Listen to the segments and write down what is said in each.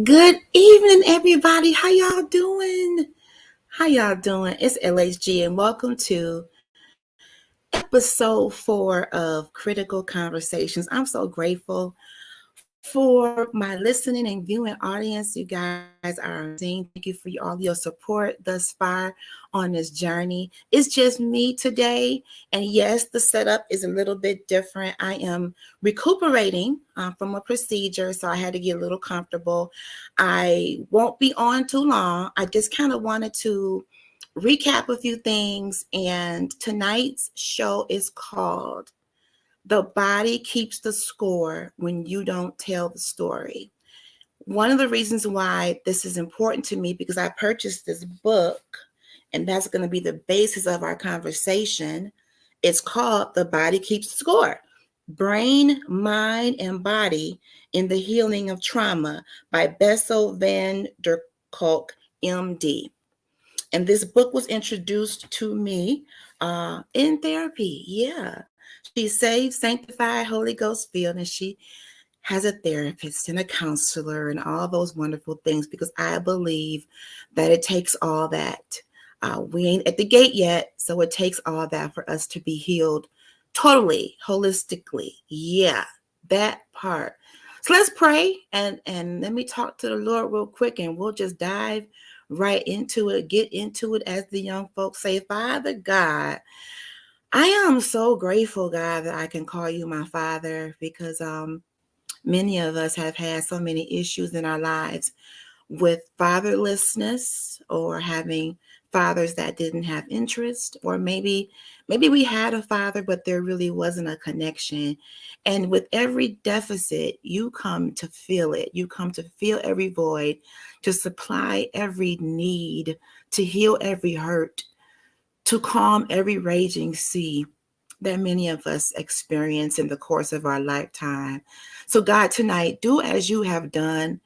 Good evening, everybody. How y'all doing? How y'all doing? It's LHG, and welcome to episode 4 of Critical Conversations. I'm so grateful for my listening and viewing audience. You guys are amazing. Thank you for all your support thus far on this journey. It's just me today. And yes, the setup is a little bit different. I am recuperating from a procedure, so I had to get a little comfortable. I won't be on too long. I just kind of wanted to recap a few things. And tonight's show is called The Body Keeps the Score When You Don't Tell the Story. One of the reasons why this is important to me, because I purchased this book, and that's going to be the basis of our conversation. It's called The Body Keeps the Score: Brain, Mind, and Body in the Healing of Trauma by Bessel van der Kolk, MD. And this book was introduced to me in therapy. Yeah. She's saved, sanctified, Holy Ghost filled, and she has a therapist and a counselor and all those wonderful things, because I believe that it takes all that. We ain't at the gate yet, so it takes all that for us to be healed totally, holistically. Yeah, that part. So let's pray and let me talk to the Lord real quick, and we'll just dive right into it, get into it, as the young folks say. Father God, I am so grateful, God, that I can call you my Father, because many of us have had so many issues in our lives with fatherlessness, or having fathers that didn't have interest, or maybe we had a father but there really wasn't a connection. And with every deficit, you come to fill it. You come to fill every void, to supply every need, to heal every hurt, to calm every raging sea that many of us experience in the course of our lifetime. So God, tonight, do as you have done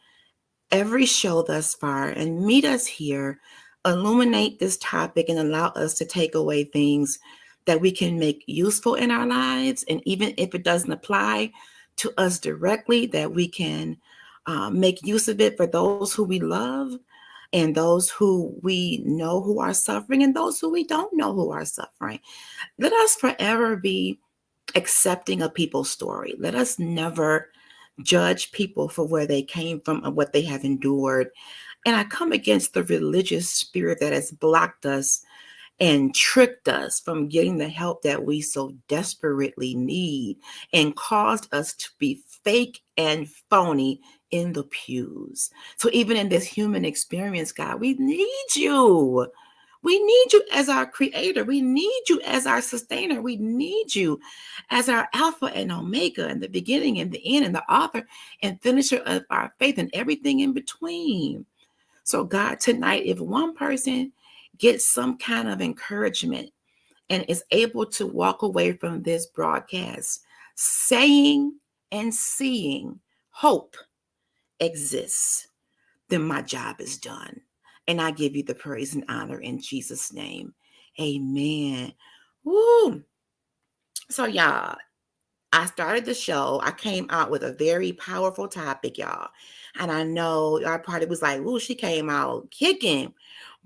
every show thus far, and meet us here, illuminate this topic, and allow us to take away things that we can make useful in our lives. And even if it doesn't apply to us directly, that we can make use of it for those who we love, and those who we know who are suffering, and those who we don't know who are suffering. Let us forever be accepting of people's story. Let us never judge people for where they came from and what they have endured. And I come against the religious spirit that has blocked us and tricked us from getting the help that we so desperately need, and caused us to be fake and phony in the pews. So even in this human experience, God, we need you. We need you as our creator. We need you as our sustainer. We need you as our Alpha and Omega, and the beginning and the end, and the author and finisher of our faith, and everything in between. So, God, tonight, if one person gets some kind of encouragement and is able to walk away from this broadcast saying and seeing hope exists, then my job is done. And I give you the praise and honor in Jesus' name. Amen. Woo. So, y'all, I started the show. I came out with a very powerful topic, y'all. And I know our party was like, ooh, she came out kicking.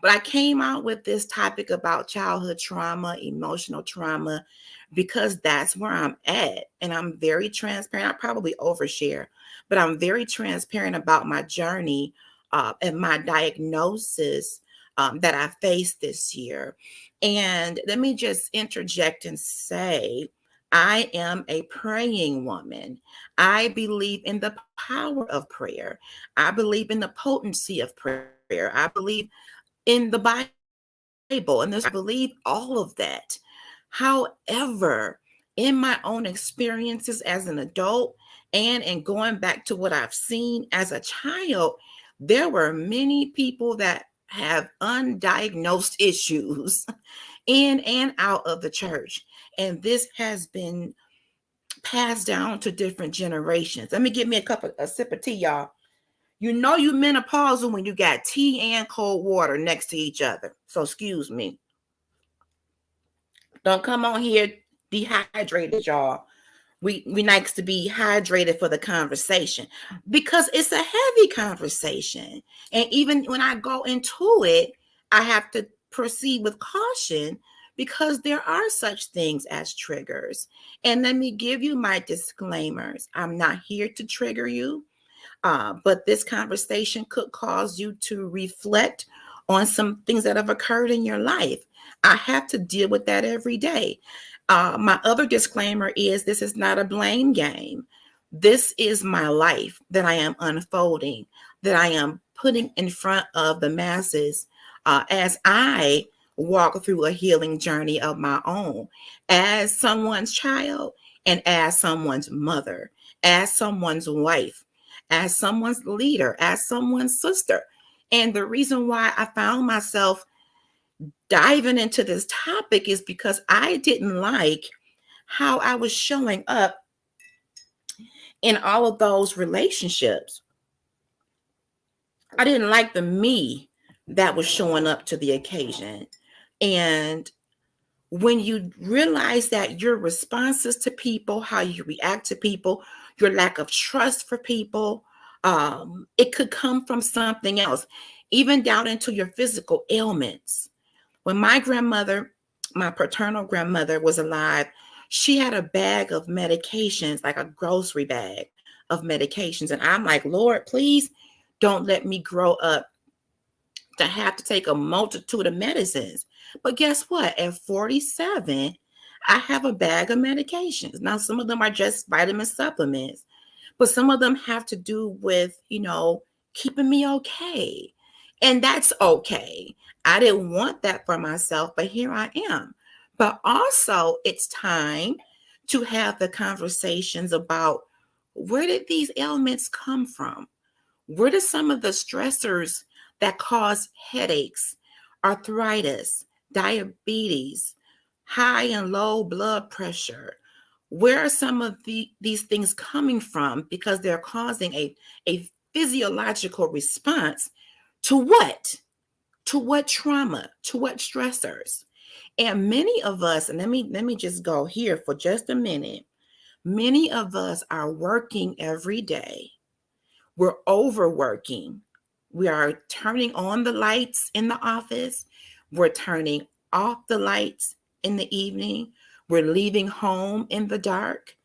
But I came out with this topic about childhood trauma, emotional trauma, because that's where I'm at. And I'm very transparent. I probably overshare, but I'm very transparent about my journey and my diagnosis that I faced this year. And let me just interject and say, I am a praying woman. I believe in the power of prayer. I believe in the potency of prayer. I believe in the Bible, and there's, I believe all of that. However, in my own experiences as an adult, and going back to what I've seen as a child, there were many people that have undiagnosed issues in and out of the church. And this has been passed down to different generations. Let me get me a sip of tea, y'all. You know you menopausal when you got tea and cold water next to each other. So excuse me. Don't come on here dehydrated, y'all. We likes to be hydrated for the conversation because it's a heavy conversation. And even when I go into it, I have to proceed with caution because there are such things as triggers. And let me give you my disclaimers. I'm not here to trigger you. But this conversation could cause you to reflect on some things that have occurred in your life. I have to deal with that every day. My other disclaimer is this is not a blame game. This is my life that I am unfolding, that I am putting in front of the masses as I walk through a healing journey of my own, as someone's child and as someone's mother, as someone's wife, as someone's leader, as someone's sister. And the reason why I found myself diving into this topic is because I didn't like how I was showing up in all of those relationships. I didn't like the me that was showing up to the occasion. And when you realize that your responses to people, how you react to people, your lack of trust for people, it could come from something else, even down into your physical ailments. When my grandmother, my paternal grandmother, was alive, she had a bag of medications, like a grocery bag of medications. And I'm like, Lord, please don't let me grow up to have to take a multitude of medicines. But guess what? At 47, I have a bag of medications. Now, some of them are just vitamin supplements, but some of them have to do with, keeping me okay. And that's okay. I didn't want that for myself, but here I am. But also, it's time to have the conversations about where did these ailments come from? Where do some of the stressors that cause headaches, arthritis, diabetes, high and low blood pressure, where are some of these things coming from? Because they're causing a physiological response to what? To what trauma? To what stressors? And many of us, and let me just go here for just a minute. Many of us are working every day. We're overworking. We are turning on the lights in the office. We're turning off the lights in the evening. We're leaving home in the dark.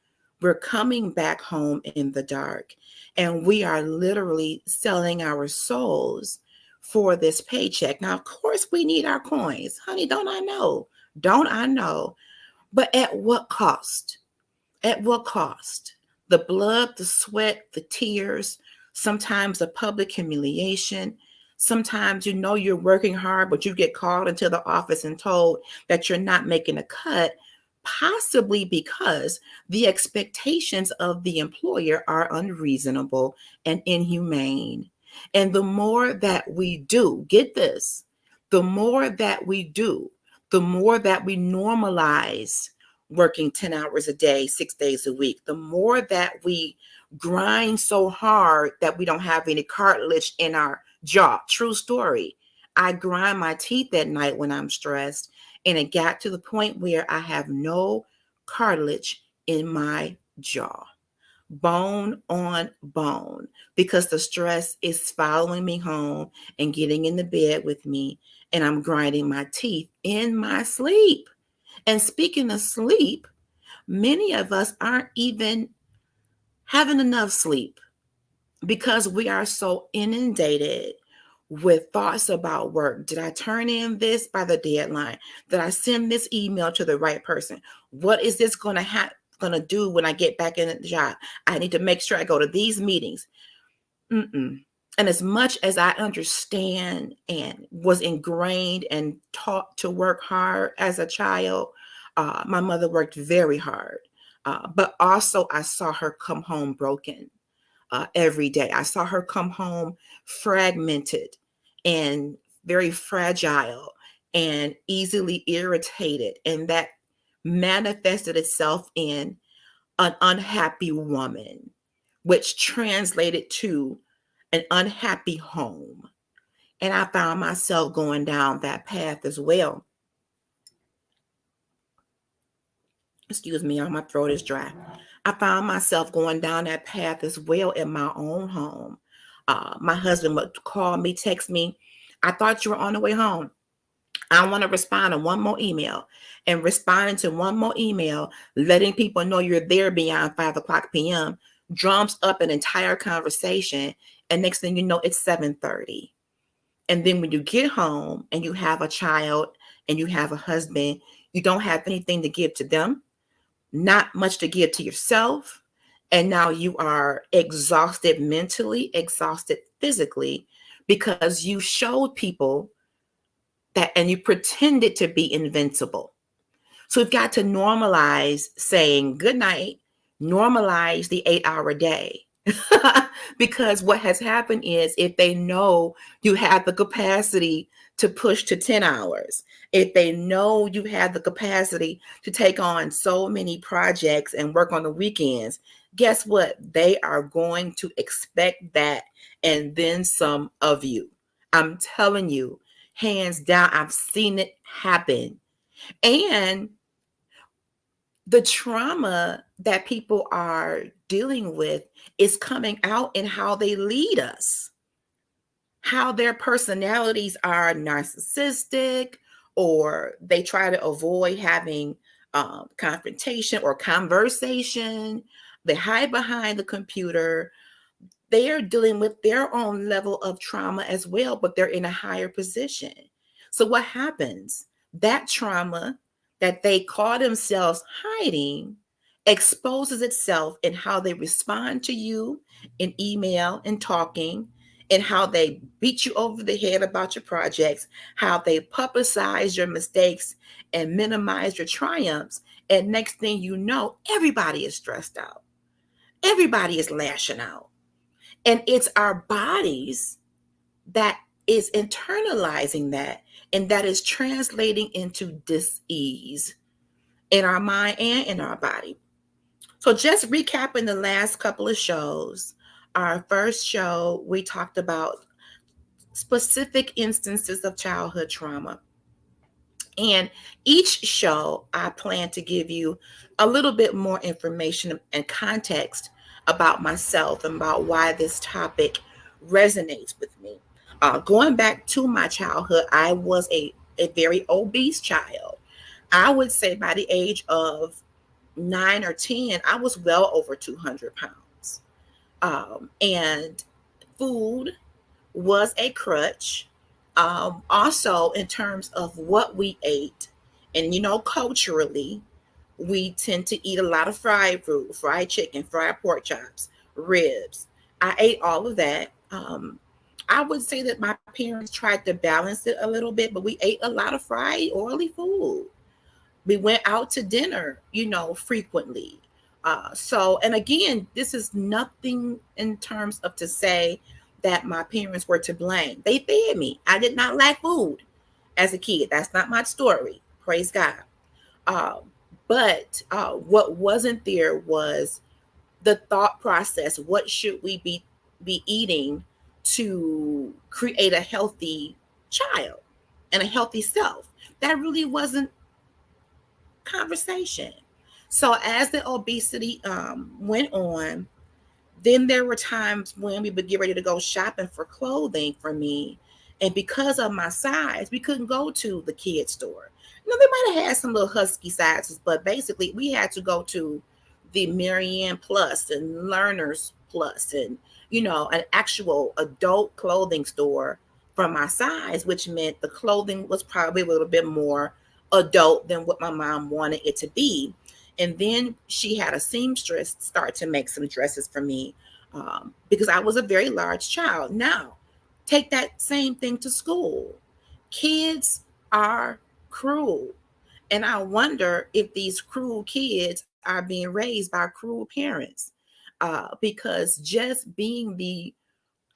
We're coming back home in the dark. And we are literally selling our souls for this paycheck. Now, of course, we need our coins. Honey, don't I know? Don't I know? But at what cost? At what cost? The blood, the sweat, the tears, sometimes the public humiliation. Sometimes you're working hard, but you get called into the office and told that you're not making a cut, possibly because the expectations of the employer are unreasonable and inhumane. And the more that we do, get this, the more that we do, the more that we normalize working 10 hours a day, 6 days a week, the more that we grind so hard that we don't have any cartilage in our jaw. True story. I grind my teeth at night when I'm stressed, and it got to the point where I have no cartilage in my jaw. Bone on bone, because the stress is following me home and getting in the bed with me, and I'm grinding my teeth in my sleep. And speaking of sleep, many of us aren't even having enough sleep because we are so inundated with thoughts about work. Did I turn in this by the deadline? Did I send this email to the right person? What is this going to do when I get back in the job? I need to make sure I go to these meetings. And as much as I understand and was ingrained and taught to work hard as a child, my mother worked very hard. But also, I saw her come home broken every day. I saw her come home fragmented and very fragile and easily irritated. And that manifested itself in an unhappy woman, which translated to an unhappy home. And I found myself going down that path as well. Excuse me, my throat is dry. I found myself going down that path as well in my own home. My husband would call me, text me. I thought you were on the way home. I want to respond to one more email, and responding to one more email, letting people know you're there beyond 5 o'clock p.m. drums up an entire conversation. And next thing you know, it's 7:30. And then when you get home and you have a child and you have a husband, you don't have anything to give to them, not much to give to yourself. And now you are exhausted mentally, exhausted physically, because you showed people that and you pretended to be invincible. So we've got to normalize saying good night, normalize the 8-hour day. Because what has happened is, if they know you have the capacity to push to 10 hours, if they know you have the capacity to take on so many projects and work on the weekends, guess what? They are going to expect that and then some of you. I'm telling you, hands down, I've seen it happen. And the trauma that people are dealing with is coming out in how they lead us, how their personalities are narcissistic, or they try to avoid having confrontation or conversation. They hide behind the computer. They are dealing with their own level of trauma as well, but they're in a higher position. So what happens? That trauma that they call themselves hiding exposes itself in how they respond to you in email and talking, and how they beat you over the head about your projects, how they publicize your mistakes and minimize your triumphs. And next thing you know, everybody is stressed out. Everybody is lashing out. And it's our bodies that is internalizing that, and that is translating into dis-ease in our mind and in our body. So just recapping the last couple of shows, our first show, we talked about specific instances of childhood trauma. And each show, I plan to give you a little bit more information and context about myself and about why this topic resonates with me. Going back to my childhood, I was a very obese child. I would say by the age of 9 or 10, I was well over 200 pounds. And food was a crutch. Also, in terms of what we ate, and culturally, we tend to eat a lot of fried food, fried chicken, fried pork chops, ribs. I ate all of that. I would say that my parents tried to balance it a little bit, but we ate a lot of fried, oily food. We went out to dinner, frequently. And again, this is nothing in terms of to say that my parents were to blame. They fed me. I did not lack food as a kid. That's not my story. Praise God. But what wasn't there was the thought process. What should we be eating to create a healthy child and a healthy self? That really wasn't conversation. So as the obesity went on, then there were times when we would get ready to go shopping for clothing for me. And because of my size, we couldn't go to the kids store. They might have had some little husky sizes, but basically we had to go to the Marianne Plus and Learners Plus and, an actual adult clothing store for my size, which meant the clothing was probably a little bit more adult than what my mom wanted it to be. And then she had a seamstress start to make some dresses for me because I was a very large child. Now, take that same thing to school. Kids are cruel. And I wonder if these cruel kids are being raised by cruel parents. Because just being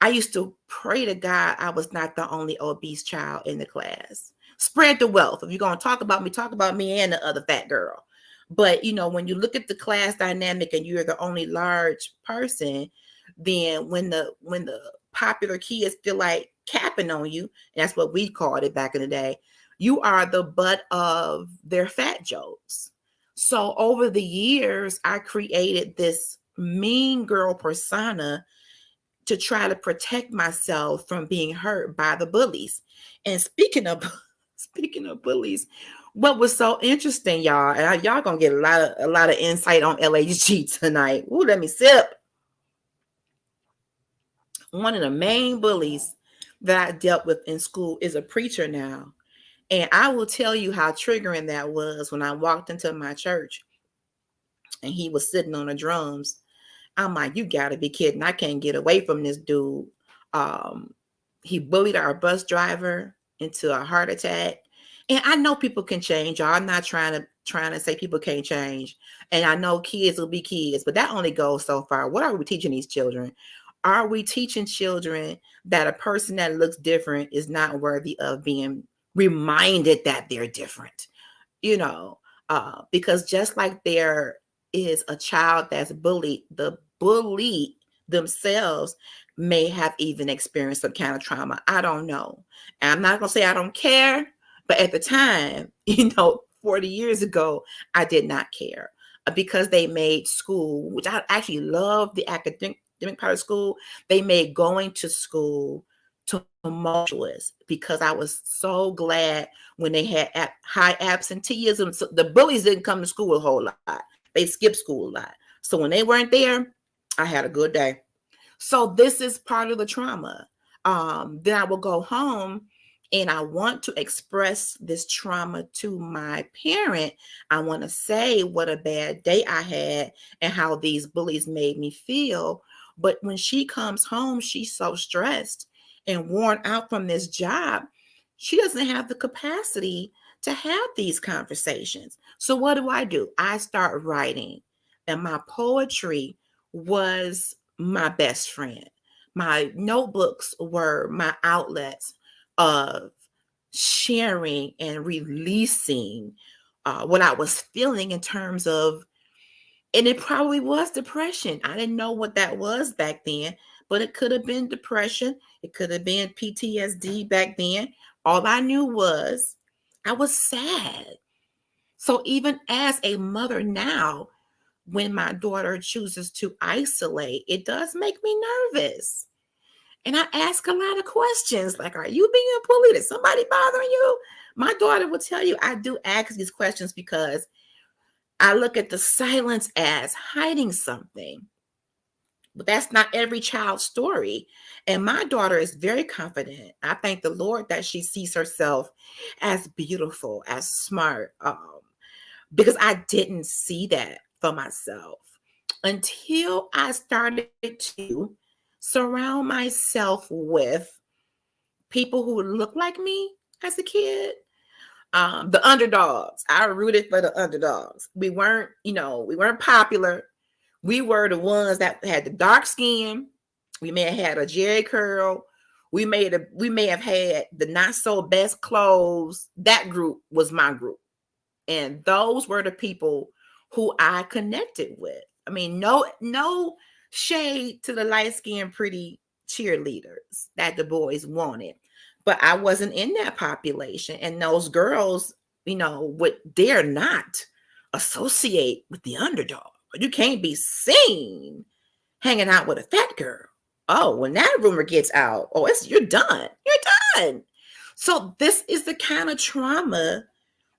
I used to pray to God I was not the only obese child in the class. Spread the wealth. If you're going to talk about me and the other fat girl. But, when you look at the class dynamic and you're the only large person, then when the popular kids feel like capping on you, and that's what we called it back in the day, you are the butt of their fat jokes. So over the years, I created this mean girl persona to try to protect myself from being hurt by the bullies. And speaking of bullies, what was so interesting, y'all, and y'all gonna get a lot of insight on LHG tonight. Ooh, let me sip. One of the main bullies that I dealt with in school is a preacher now. And I will tell you how triggering that was when I walked into my church and he was sitting on the drums. I'm like, you gotta be kidding. I can't get away from this dude. Um, he bullied our bus driver into a heart attack. And I know people can change, y'all. I'm not trying to say people can't change. And I know kids will be kids, but that only goes so far. What are we teaching these children? Are we teaching children that a person that looks different is not worthy of being reminded that they're different? You know, because just like there is a child that's bullied, the bully themselves may have even experienced some kind of trauma. I don't know. And I'm not going to say I don't care, but at the time, 40 years ago, I did not care because they made school, which I actually love the academic part of school, they made going to school tumultuous because I was so glad when they had high absenteeism. So the bullies didn't come to school a whole lot. They skipped school a lot. So when they weren't there, I had a good day. So this is part of the trauma. Then I will go home and I want to express this trauma to my parent. I want to say what a bad day I had and how these bullies made me feel. But when she comes home, she's so stressed and worn out from this job. She doesn't have the capacity to have these conversations. So what do? I start writing, and my poetry was my best friend. My notebooks were my outlets of sharing and releasing what I was feeling in terms of, and it probably was depression. I didn't know what that was back then, but it could have been depression. It could have been PTSD back then. All I knew was I was sad. So even as a mother now, when my daughter chooses to isolate, it does make me nervous. And I ask a lot of questions like, are you being bullied? Is somebody bothering you? My daughter will tell you I do ask these questions because I look at the silence as hiding something. But that's not every child's story. And my daughter is very confident. I thank the Lord that she sees herself as beautiful, as smart, because I didn't see that for myself until I started to surround myself with people who look like me as a kid. The underdogs. I rooted for the underdogs. We weren't popular. We were the ones that had the dark skin. We may have had a Jerry curl. We may have had the not so best clothes. That group was my group. And those were the people who I connected with. I mean, no shade to the light-skinned pretty cheerleaders that the boys wanted. But I wasn't in that population. And those girls, would dare not associate with the underdog. You can't be seen hanging out with a fat girl. Oh, when that rumor gets out, you're done. You're done. So this is the kind of trauma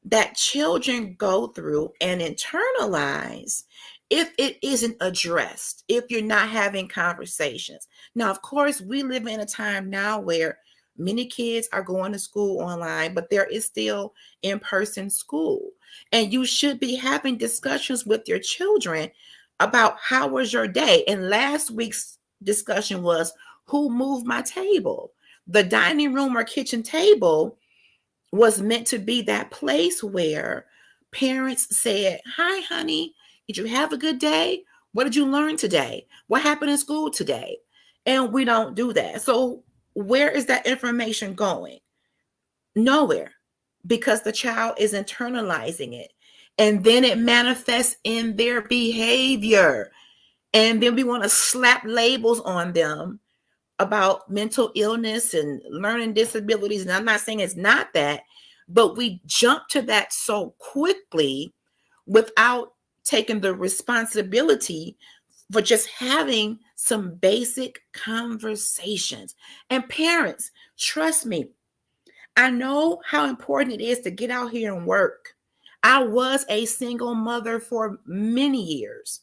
that children go through and internalize if it isn't addressed, if you're not having conversations. Now, of course, we live in a time now where many kids are going to school online, but there is still in-person school. And you should be having discussions with your children about how was your day. And last week's discussion was who moved my table. The dining room or kitchen table was meant to be that place where parents said, hi, honey, did you have a good day? What did you learn today? What happened in school today? And we don't do that. So where is that information going? Nowhere, because the child is internalizing it. And then it manifests in their behavior. And then we want to slap labels on them about mental illness and learning disabilities. And I'm not saying it's not that, but we jump to that so quickly without taking the responsibility for just having some basic conversations. And parents, trust me, I know how important it is to get out here and work. I was a single mother for many years,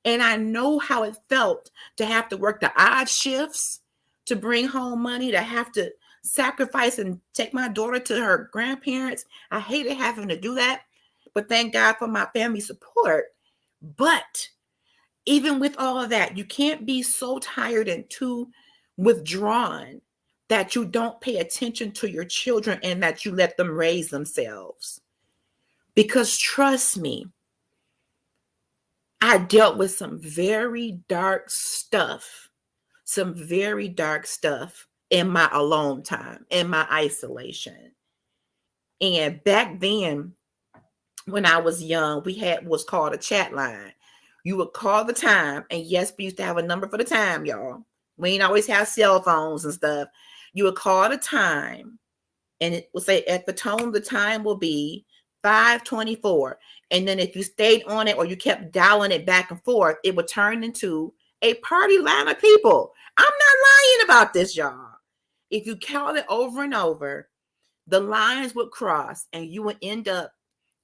and I know how it felt to have to work the odd shifts to bring home money, to have to sacrifice and take my daughter to her grandparents. I hated having to do that, but thank God for my family support. But even with all of that, you can't be so tired and too withdrawn that you don't pay attention to your children and that you let them raise themselves. Because trust me, I dealt with some very dark stuff in my alone time, in my isolation. And back then, when I was young, we had what's called a chat line. You would call the time, and yes, we used to have a number for the time, y'all. We ain't always have cell phones and stuff. You would call the time, and it would say at the tone, the time will be 5:24. And then if you stayed on it or you kept dialing it back and forth, it would turn into a party line of people. I'm not lying about this, y'all. If you call it over and over, the lines would cross and you would end up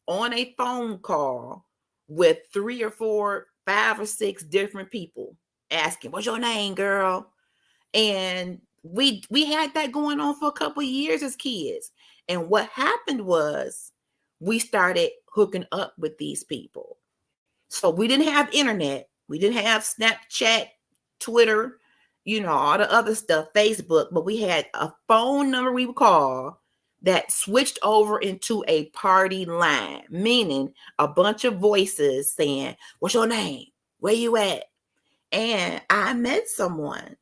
on a phone call with 3 or 4, 5 or 6 different people asking, "What's your name, girl?" And we had that going on for a couple of years as kids. And what happened was we started hooking up with these people. So we didn't have internet. We didn't have Snapchat, Twitter, all the other stuff, Facebook, but we had a phone number we would call that switched over into a party line, meaning a bunch of voices saying, "What's your name? Where you at?" And I met someone.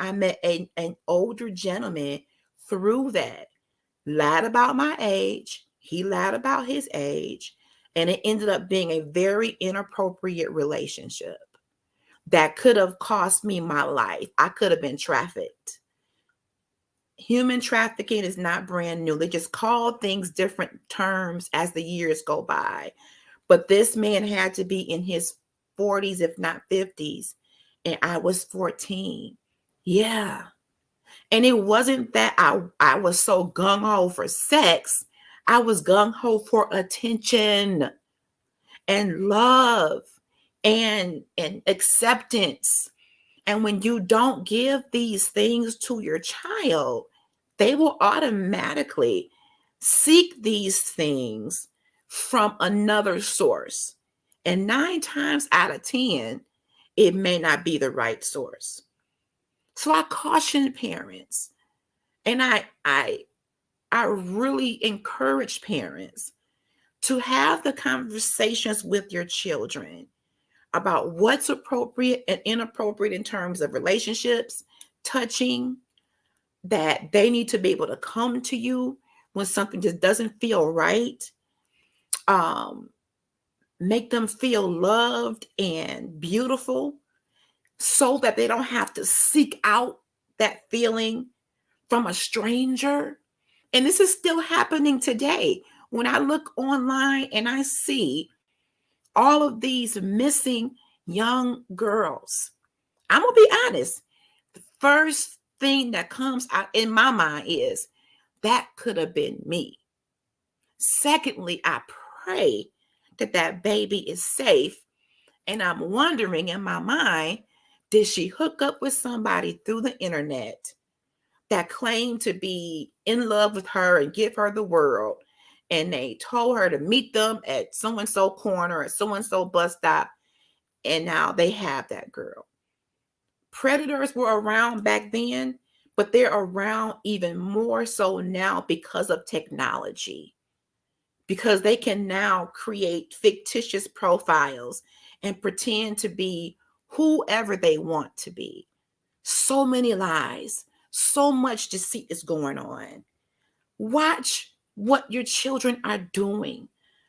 I met an older gentleman through that. Lied about my age. He lied about his age. And it ended up being a very inappropriate relationship that could have cost me my life. I could have been trafficked. Human trafficking is not brand new. They just call things different terms as the years go by. But this man had to be in his 40s, if not 50s. And I was 14. Yeah. And it wasn't that I was so gung-ho for sex. I was gung-ho for attention and love and acceptance. And when you don't give these things to your child, they will automatically seek these things from another source. And 9 times out of 10, it may not be the right source. So I caution parents, and I really encourage parents to have the conversations with your children about what's appropriate and inappropriate in terms of relationships, touching, that they need to be able to come to you when something just doesn't feel right. Make them feel loved and beautiful so that they don't have to seek out that feeling from a stranger. And this is still happening today. When I look online and I see all of these missing young girls, I'm going to be honest. The first thing that comes out in my mind is that could have been me. Secondly, I pray that that baby is safe. And I'm wondering in my mind, did she hook up with somebody through the internet that claimed to be in love with her and give her the world? And they told her to meet them at so-and-so corner, at so-and-so bus stop. And now they have that girl. Predators were around back then, but they're around even more so now because of technology. Because they can now create fictitious profiles and pretend to be whoever they want to be. So many lies, so much deceit is going on. Watch what your children are doing.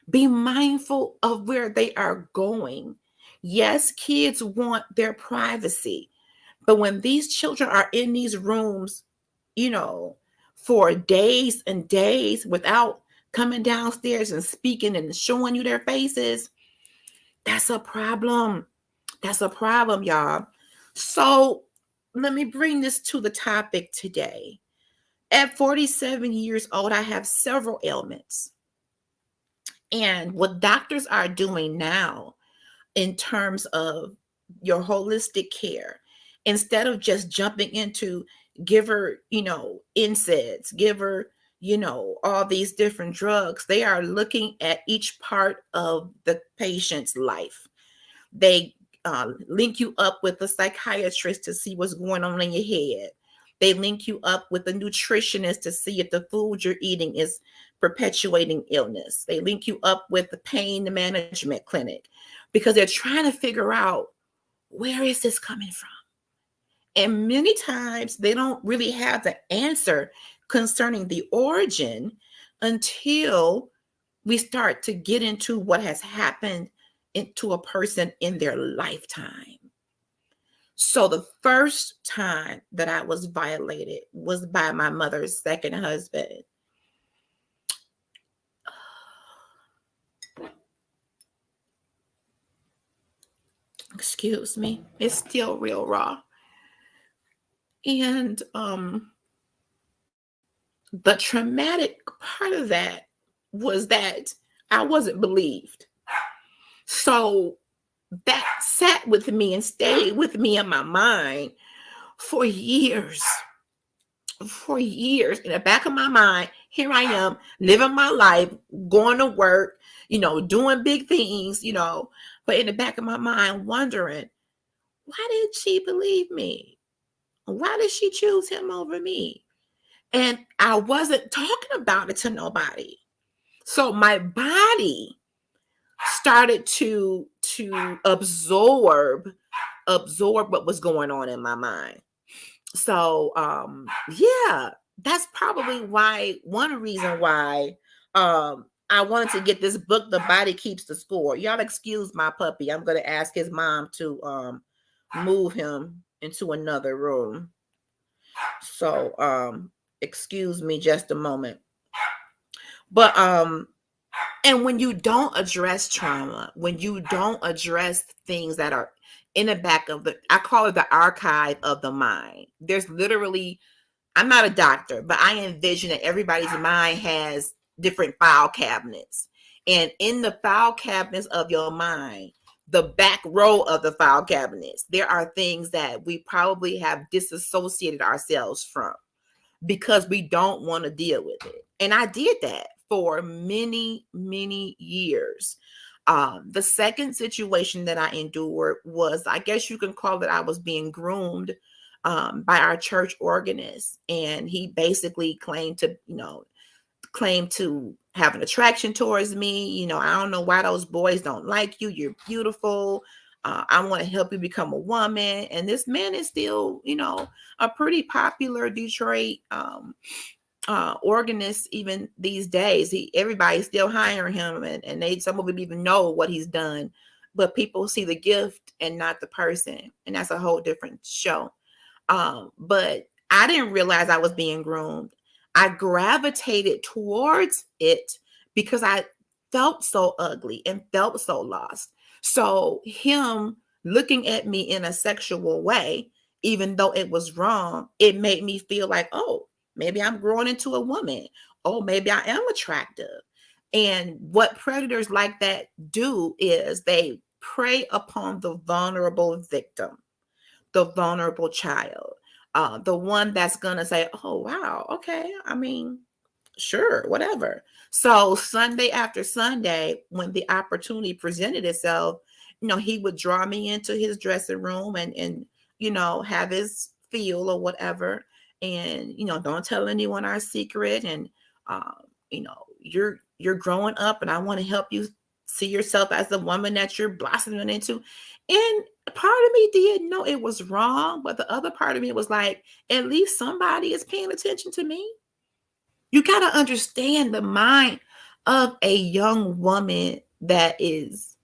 Be mindful of where they are going. Yes, kids want their privacy, but when these children are in these rooms, for days and days without coming downstairs and speaking and showing you their faces, That's a problem. That's a problem, y'all. So let me bring this to the topic today. At 47 years old, I have several ailments. And what doctors are doing now in terms of your holistic care, instead of just jumping into give her, NSAIDs, give her, all these different drugs, they are looking at each part of the patient's life. They link you up with a psychiatrist to see what's going on in your head. They link you up with a nutritionist to see if the food you're eating is perpetuating illness. They link you up with the pain management clinic because they're trying to figure out, where is this coming from? And many times they don't really have the answer concerning the origin until we start to get into what has happened to a person in their lifetime. So the first time that I was violated was by my mother's second husband. Excuse me. It's still real raw. And the traumatic part of that was that I wasn't believed. So that sat with me and stayed with me in my mind for years. For years. In the back of my mind, here I am living my life, going to work, doing big things, but in the back of my mind, wondering, why did she believe me? Why did she choose him over me? And I wasn't talking about it to nobody. So my body started to absorb what was going on in my mind. So yeah, that's probably one reason why I wanted to get this book, The Body Keeps the Score. Y'all excuse my puppy. I'm going to ask his mom to move him into another room. So excuse me just a moment. But and when you don't address trauma, when you don't address things that are in the back of I call it the archive of the mind. There's literally, I'm not a doctor, but I envision that everybody's mind has different file cabinets. And in the file cabinets of your mind, the back row of the file cabinets, there are things that we probably have disassociated ourselves from because we don't want to deal with it. And I did that for many, many years. The second situation that I endured was, I guess you can call it, I was being groomed by our church organist. And he basically claimed to have an attraction towards me. I don't know why those boys don't like you. You're beautiful. I want to help you become a woman. And this man is still, a pretty popular Detroit organist even these days. Everybody's still hiring him, and some of them even know what he's done. But people see the gift and not the person, and that's a whole different show. But I didn't realize I was being groomed. I gravitated towards it because I felt so ugly and felt so lost. So him looking at me in a sexual way, even though it was wrong, it made me feel like, oh, maybe I'm growing into a woman. Oh, maybe I am attractive. And what predators like that do is they prey upon the vulnerable victim, the vulnerable child, the one that's going to say, oh, wow, okay, I mean, sure, whatever. So Sunday after Sunday, when the opportunity presented itself, he would draw me into his dressing room and have his feel or whatever. And, don't tell anyone our secret. And, you're growing up and I want to help you see yourself as the woman that you're blossoming into. And part of me did know it was wrong, but the other part of me was like, at least somebody is paying attention to me. You got to understand the mind of a young woman that is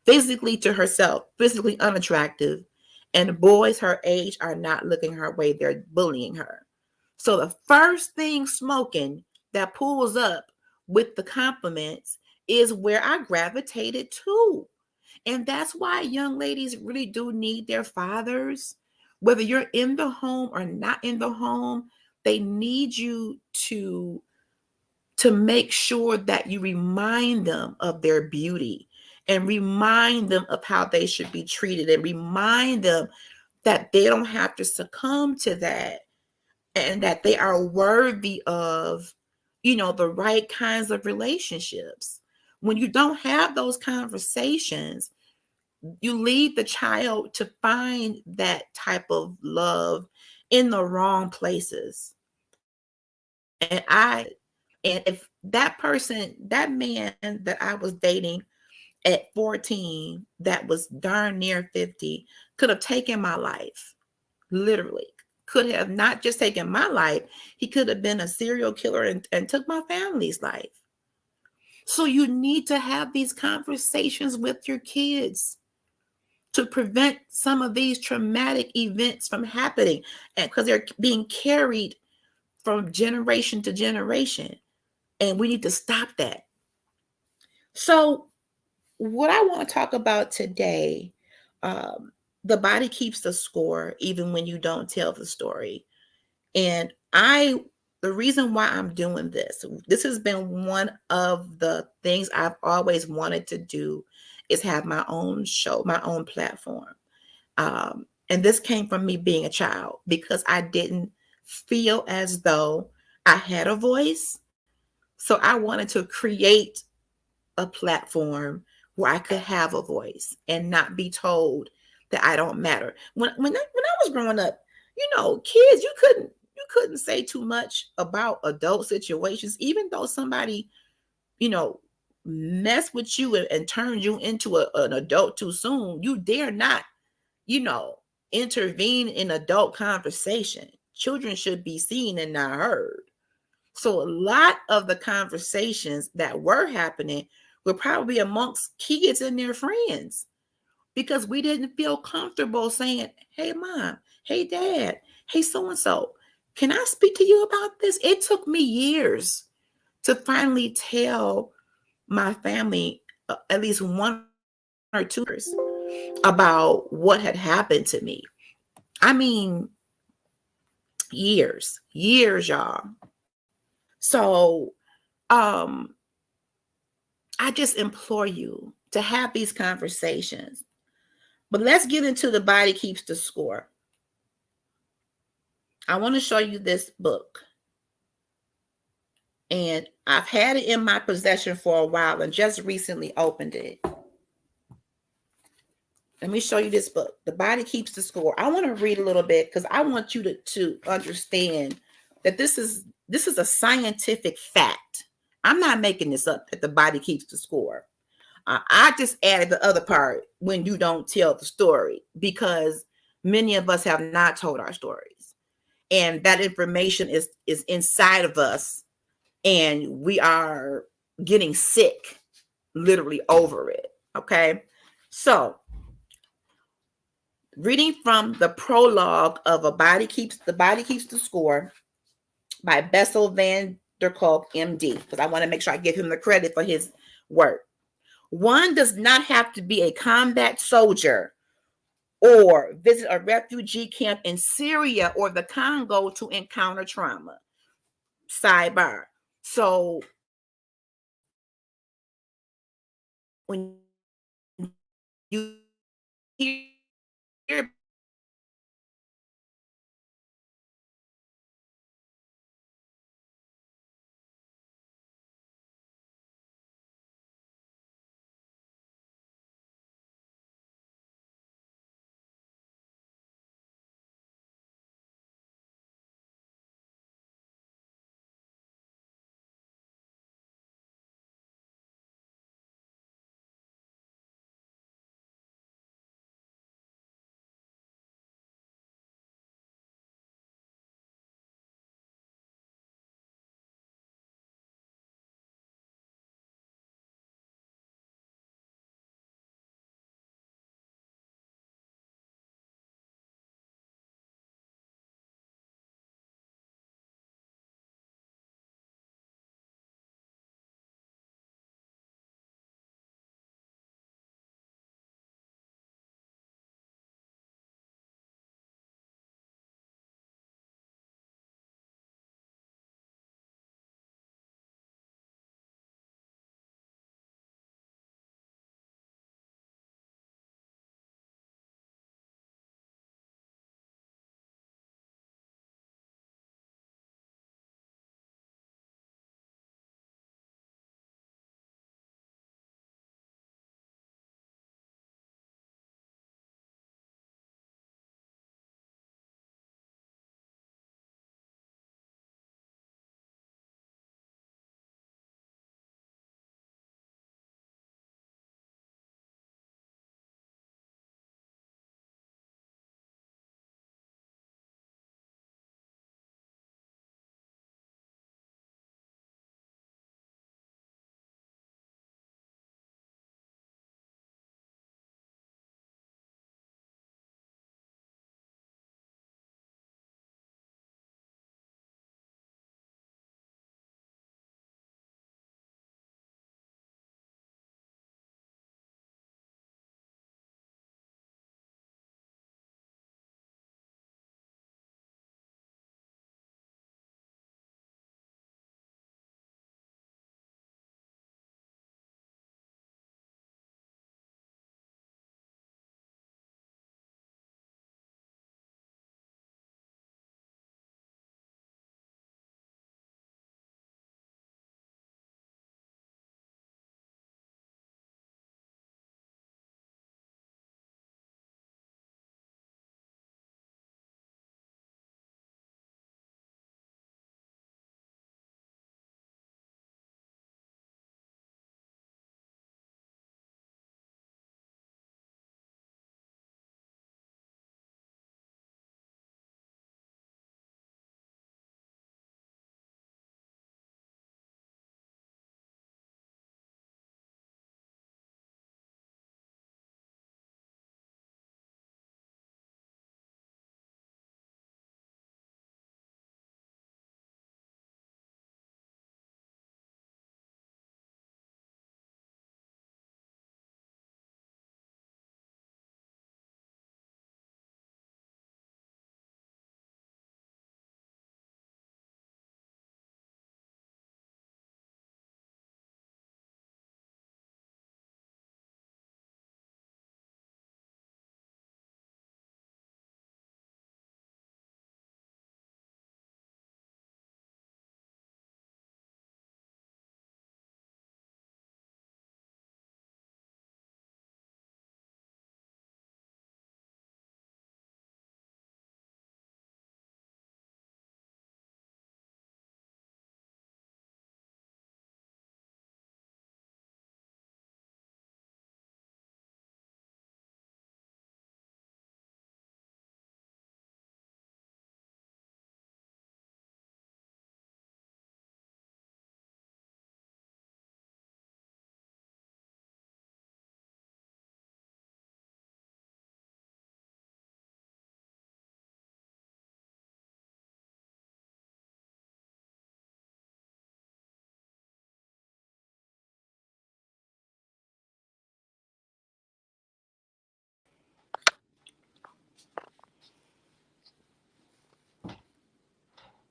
physically to herself, physically unattractive, and boys her age are not looking her way. They're bullying her. So the first thing smoking that pulls up with the compliments is where I gravitated to. And that's why young ladies really do need their fathers. Whether you're in the home or not in the home, they need you to make sure that you remind them of their beauty and remind them of how they should be treated and remind them that they don't have to succumb to that and that they are worthy of, the right kinds of relationships. When you don't have those conversations, you lead the child to find that type of love in the wrong places. And if that person, that man that I was dating at 14, that was darn near 50, could have taken my life, literally. Could have not just taken my life, he could have been a serial killer and took my family's life. So you need to have these conversations with your kids to prevent some of these traumatic events from happening, and because they're being carried from generation to generation, and we need to stop that. So what I want to talk about today, the body keeps the score even when you don't tell the story. And the reason why I'm doing this has been one of the things I've always wanted to do, is have my own show, my own platform. And this came from me being a child, because I didn't feel as though I had a voice. So I wanted to create a platform where I could have a voice and not be told that I don't matter. When I was growing up, kids, you couldn't say too much about adult situations, even though somebody, you know, mess with you and turn you into an adult too soon. You dare not, you know, intervene in adult conversation. Children should be seen and not heard. So a lot of the conversations that were happening were probably amongst kids and their friends, because we didn't feel comfortable saying, "Hey, mom, hey, dad, hey, so and so, can I speak to you about this?" It took me years to finally tell my family, at least one or two years, about what had happened to me. I mean, years, y'all. So, um, I just implore you to have these conversations. But let's get into The Body Keeps the Score. I want to show you this book. And I've had it in my possession for a while and just recently opened it. Let me show you this book, The Body Keeps the Score. I want to read a little bit because I want you to understand that this is a scientific fact. I'm not making this up, that the body keeps the score. I just added the other part, when you don't tell the story, because many of us have not told our stories. And that information is inside of us, and we are getting sick literally over it. Okay. So, reading from the prologue of The Body Keeps the Score by Bessel van der Kolk, MD, because I want to make sure I give him the credit for his work. One does not have to be a combat soldier or visit a refugee camp in Syria or the Congo to encounter trauma. Sidebar. So when you hear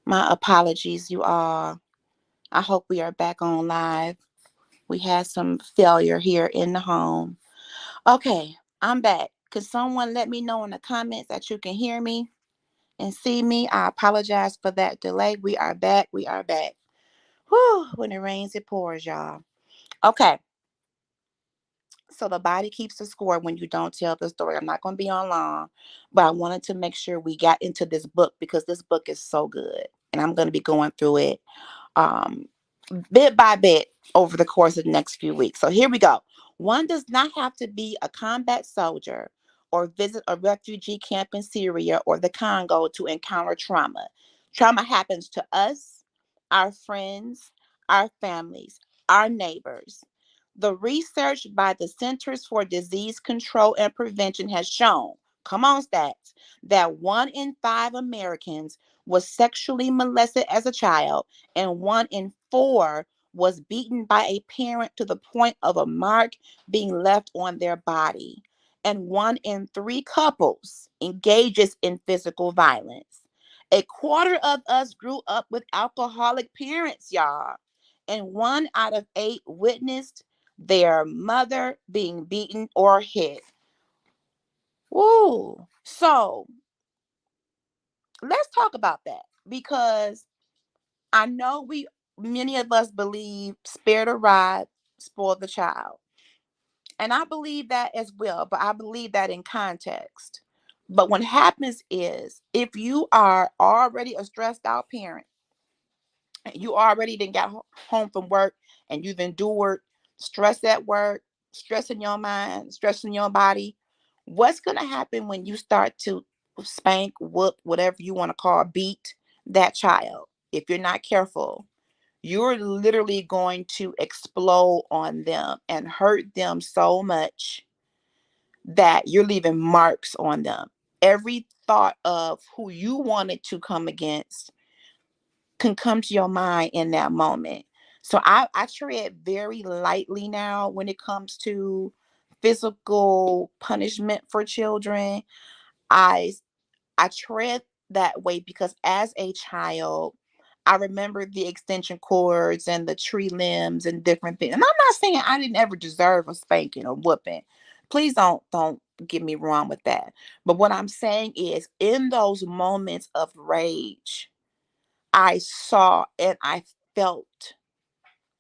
My apologies, you all. I hope we are back on live. We had some failure here in the home. Okay, I'm back. Could someone let me know in the comments that you can hear me and see me? I apologize for that delay. We are back. We are back. Whew, when it rains, it pours, y'all. Okay, so the body keeps the score when you don't tell the story. I'm not going to be on long, but I wanted to make sure we got into this book because this book is so good. And I'm going to be going through it um, bit by bit over the course of the next few weeks. So here we go. One does not have to be a combat soldier or visit a refugee camp in Syria or the Congo to encounter trauma. Trauma happens to us, our friends, our families, our neighbors. The research by the Centers for Disease Control and Prevention has shown, come on, stats, that 1 in 5 Americans was sexually molested as a child, and 1 in 4 was beaten by a parent to the point of a mark being left on their body. And 1 in 3 couples engages in physical violence. A quarter of us grew up with alcoholic parents, y'all. And 1 out of 8 witnessed their mother being beaten or hit. Woo. So let's talk about that because I know many of us believe spare the rod, spoil the child. And I believe that as well, but I believe that in context. But what happens is if you are already a stressed out parent, you already then got home from work and you've endured stress at work, stress in your mind, stress in your body, what's going to happen when you start to spank, whoop, whatever you want to call, beat that child? If you're not careful, you're literally going to explode on them and hurt them so much that you're leaving marks on them. Every thought of who you wanted to come against can come to your mind in that moment. So I tread very lightly now when it comes to physical punishment for children. I I tread that way because as a child, I remember the extension cords and the tree limbs and different things. And I'm not saying I didn't ever deserve a spanking or whooping. Please don't get me wrong with that. But what I'm saying is in those moments of rage, I saw and I felt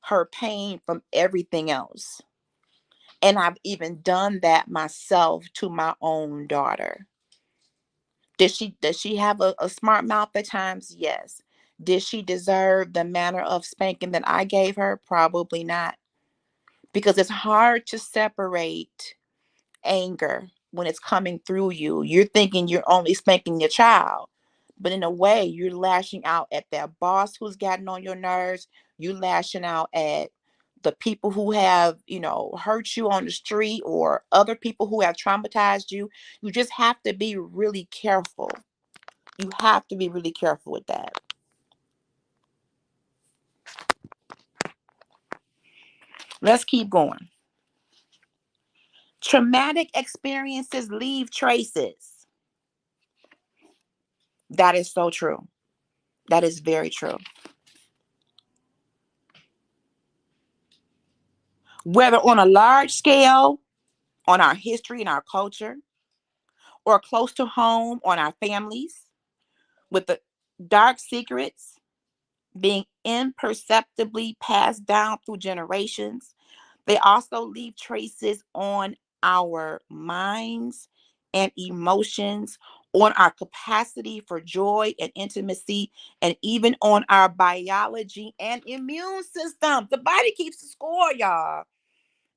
her pain from everything else. And I've even done that myself to my own daughter. Does she have a smart mouth at times? Yes. Did she deserve the manner of spanking that I gave her? Probably not. Because it's hard to separate anger when it's coming through you. You're thinking you're only spanking your child, but in a way, you're lashing out at that boss who's gotten on your nerves. You're lashing out at the people who have, hurt you on the street or other people who have traumatized you. You just have to be really careful. You have to be really careful with that. Let's keep going. Traumatic experiences leave traces. That is so true. That is very true. Whether on a large scale, on our history and our culture, or close to home on our families, with the dark secrets being imperceptibly passed down through generations. They also leave traces on our minds and emotions, on our capacity for joy and intimacy, and even on our biology and immune system. The body keeps the score, y'all.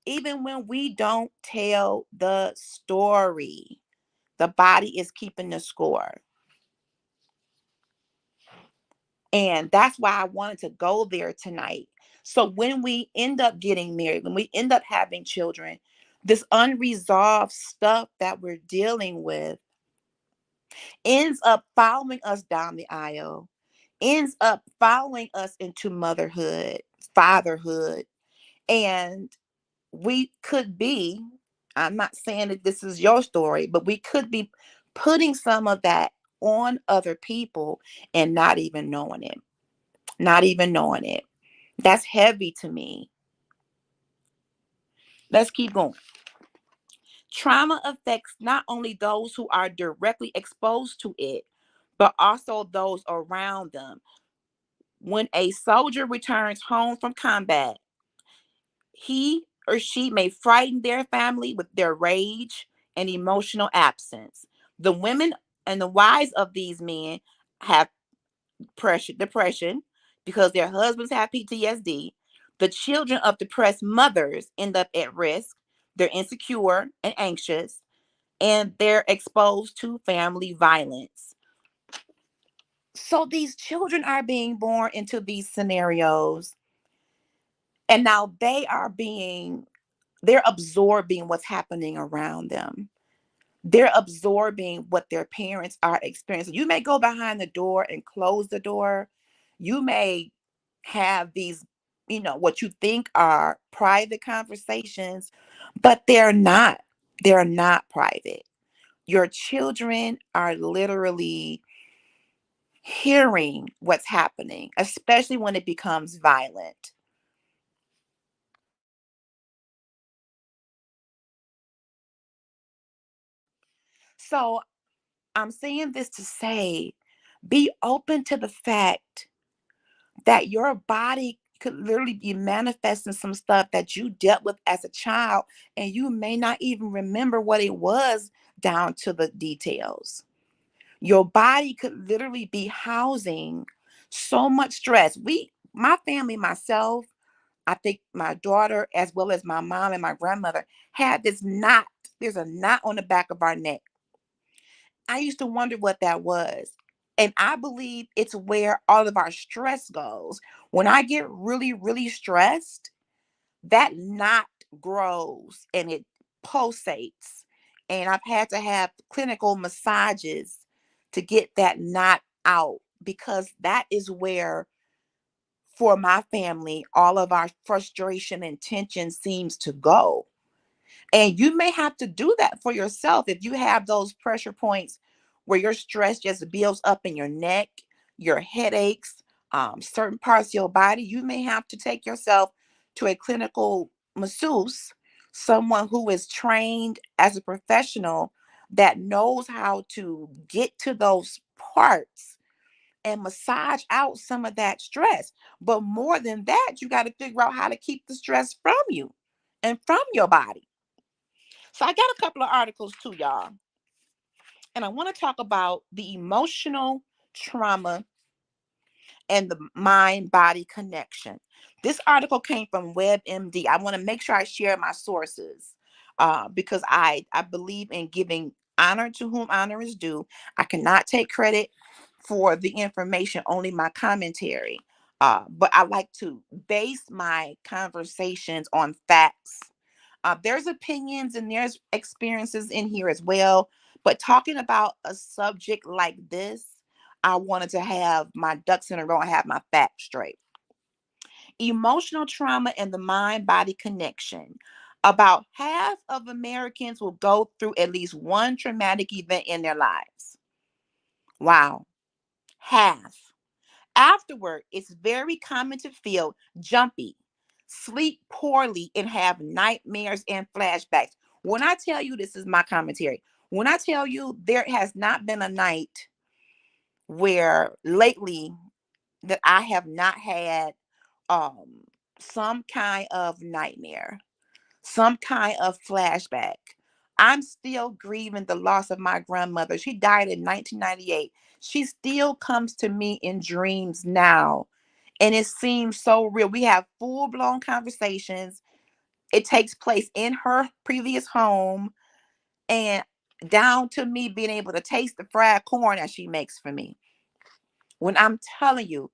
Even when we don't tell the story, the body is keeping the score. And that's why I wanted to go there tonight. So when we end up getting married, when we end up having children, this unresolved stuff that we're dealing with ends up following us down the aisle, ends up following us into motherhood, fatherhood. And we could be, I'm not saying that this is your story, but we could be putting some of that on other people and not even knowing it. Not even knowing it. That's heavy to me. Let's keep going. Trauma affects not only those who are directly exposed to it, but also those around them. When a soldier returns home from combat, he or she may frighten their family with their rage and emotional absence. The women and the wives of these men have depression because their husbands have PTSD. The children of depressed mothers end up at risk. They're insecure and anxious, and they're exposed to family violence. So these children are being born into these scenarios, and now they're absorbing what's happening around them. They're absorbing what their parents are experiencing. You may go behind the door and close the door. You may have these, what you think are private conversations, but they're not. They're not private. Your children are literally hearing what's happening, especially when it becomes violent. So I'm saying this to say, be open to the fact that your body could literally be manifesting some stuff that you dealt with as a child, and you may not even remember what it was down to the details. Your body could literally be housing so much stress. My family, myself, I think my daughter, as well as my mom and my grandmother, had this knot. There's a knot on the back of our neck. I used to wonder what that was. And I believe it's where all of our stress goes. When I get really, really stressed, that knot grows and it pulsates. And I've had to have clinical massages to get that knot out, because that is where, for my family, all of our frustration and tension seems to go. And you may have to do that for yourself if you have those pressure points where your stress just builds up in your neck, your headaches, certain parts of your body. You may have to take yourself to a clinical masseuse, someone who is trained as a professional that knows how to get to those parts and massage out some of that stress. But more than that, you got to figure out how to keep the stress from you and from your body. So I got a couple of articles too, y'all. And I want to talk about the emotional trauma and the mind body connection. This article came from WebMD. I want to make sure I share my sources, because I believe in giving honor to whom honor is due. I cannot take credit for the information, only my commentary. But I like to base my conversations on facts. There's opinions and there's experiences in here as well. But talking about a subject like this, I wanted to have my ducks in a row and have my facts straight. Emotional trauma and the mind body connection. About half of Americans will go through at least one traumatic event in their lives. Wow, half. Afterward, it's very common to feel jumpy, sleep poorly, and have nightmares and flashbacks. When I tell you, this is my commentary. When I tell you, there has not been a night where lately that I have not had um some kind of nightmare, some kind of flashback. I'm still grieving the loss of my grandmother. She died in 1998. She still comes to me in dreams now. And it seems so real. We have full blown conversations. It takes place in her previous home, and down to me being able to taste the fried corn that she makes for me. When I'm telling you,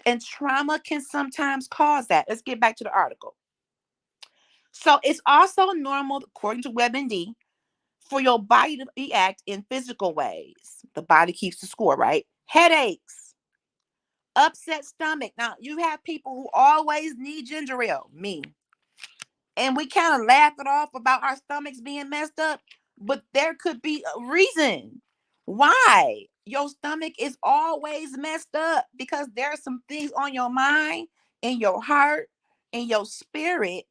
and trauma can sometimes cause that. Let's get back to the article. So it's also normal, according to WebMD, for your body to react in physical ways. The body keeps the score, right? Headaches, upset stomach. Now, you have people who always need ginger ale, me. And we kind of laugh it off about our stomachs being messed up, but there could be a reason Why? Your stomach is always messed up because there are some things on your mind, in your heart, in your spirit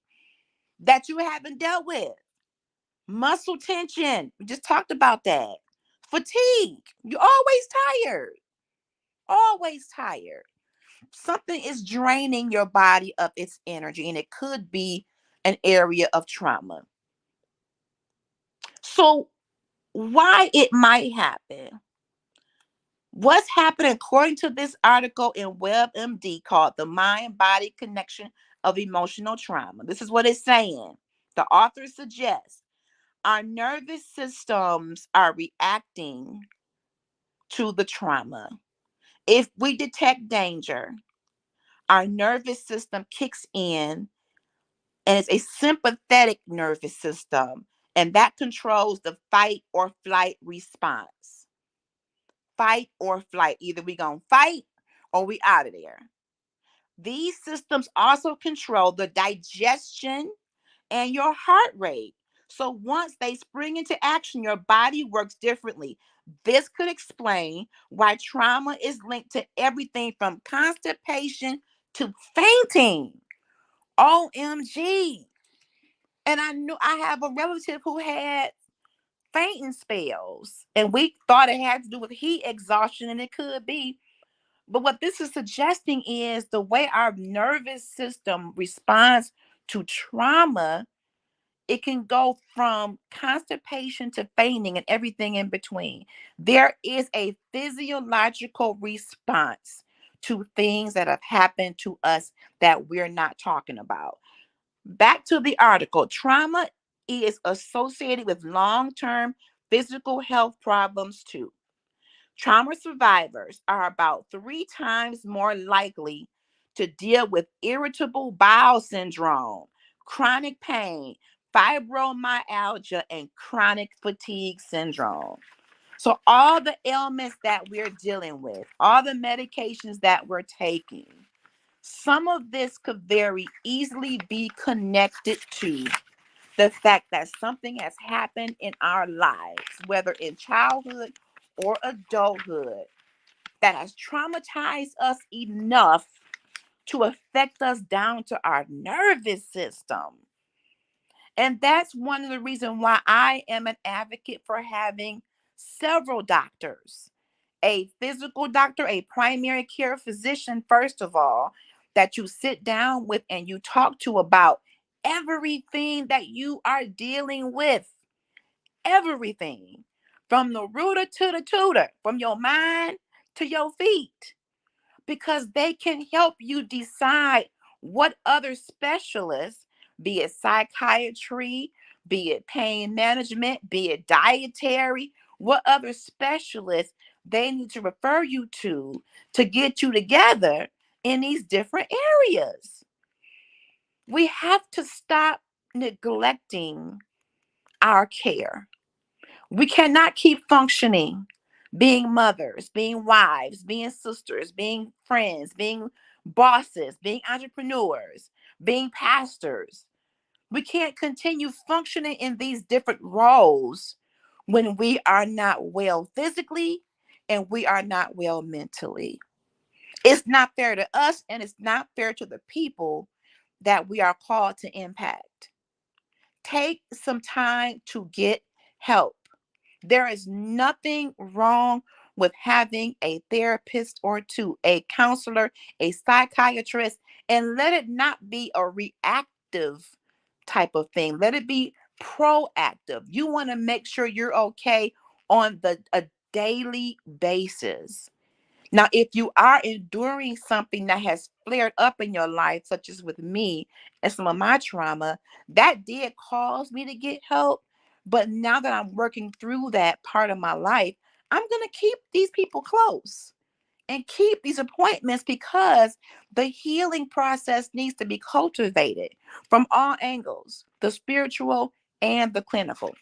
that you haven't dealt with. Muscle tension. We just talked about that. Fatigue. You're always tired. Always tired. Something is draining your body of its energy, and it could be an area of trauma. So, why it might happen? What's happening according to this article in WebMD called The Mind Body Connection of Emotional Trauma? This is what it's saying. The author suggests our nervous systems are reacting to the trauma. If we detect danger, our nervous system kicks in, and it's a sympathetic nervous system, and that controls the fight or flight response. Fight or flight. Either we gonna fight or we out of there. These systems also control the digestion and your heart rate. So once they spring into action, your body works differently. This could explain why trauma is linked to everything from constipation to fainting. OMG. And I knew I have a relative who had fainting spells, and we thought it had to do with heat exhaustion, and it could be. But what this is suggesting is the way our nervous system responds to trauma, it can go from constipation to fainting and everything in between. There is a physiological response to things that have happened to us that we're not talking about. Back to the article. Trauma is associated with long-term physical health problems too. Trauma survivors are about 3 times more likely to deal with irritable bowel syndrome, chronic pain, fibromyalgia, and chronic fatigue syndrome. So, all the ailments that we're dealing with, all the medications that we're taking, some of this could very easily be connected to the fact that something has happened in our lives, whether in childhood or adulthood, that has traumatized us enough to affect us down to our nervous system. And that's one of the reasons why I am an advocate for having several doctors, a physical doctor, a primary care physician, first of all, that you sit down with and you talk to about everything that you are dealing with. Everything from the rooter to the tutor, from your mind to your feet, because they can help you decide what other specialists, be it psychiatry, be it pain management, be it dietary, what other specialists they need to refer you to get you together in these different areas. We have to stop neglecting our care. We cannot keep functioning, being mothers, being wives, being sisters, being friends, being bosses, being entrepreneurs, being pastors. We can't continue functioning in these different roles when we are not well physically and we are not well mentally. It's not fair to us, and it's not fair to the people that we are called to impact. Take some time to get help. There is nothing wrong with having a therapist or two, a counselor, a psychiatrist, and let it not be a reactive type of thing. Let it be proactive. You want to make sure you're okay on a daily basis. Now, if you are enduring something that has flared up in your life, such as with me and some of my trauma, that did cause me to get help. But now that I'm working through that part of my life, I'm going to keep these people close and keep these appointments because the healing process needs to be cultivated from all angles, the spiritual and the clinical.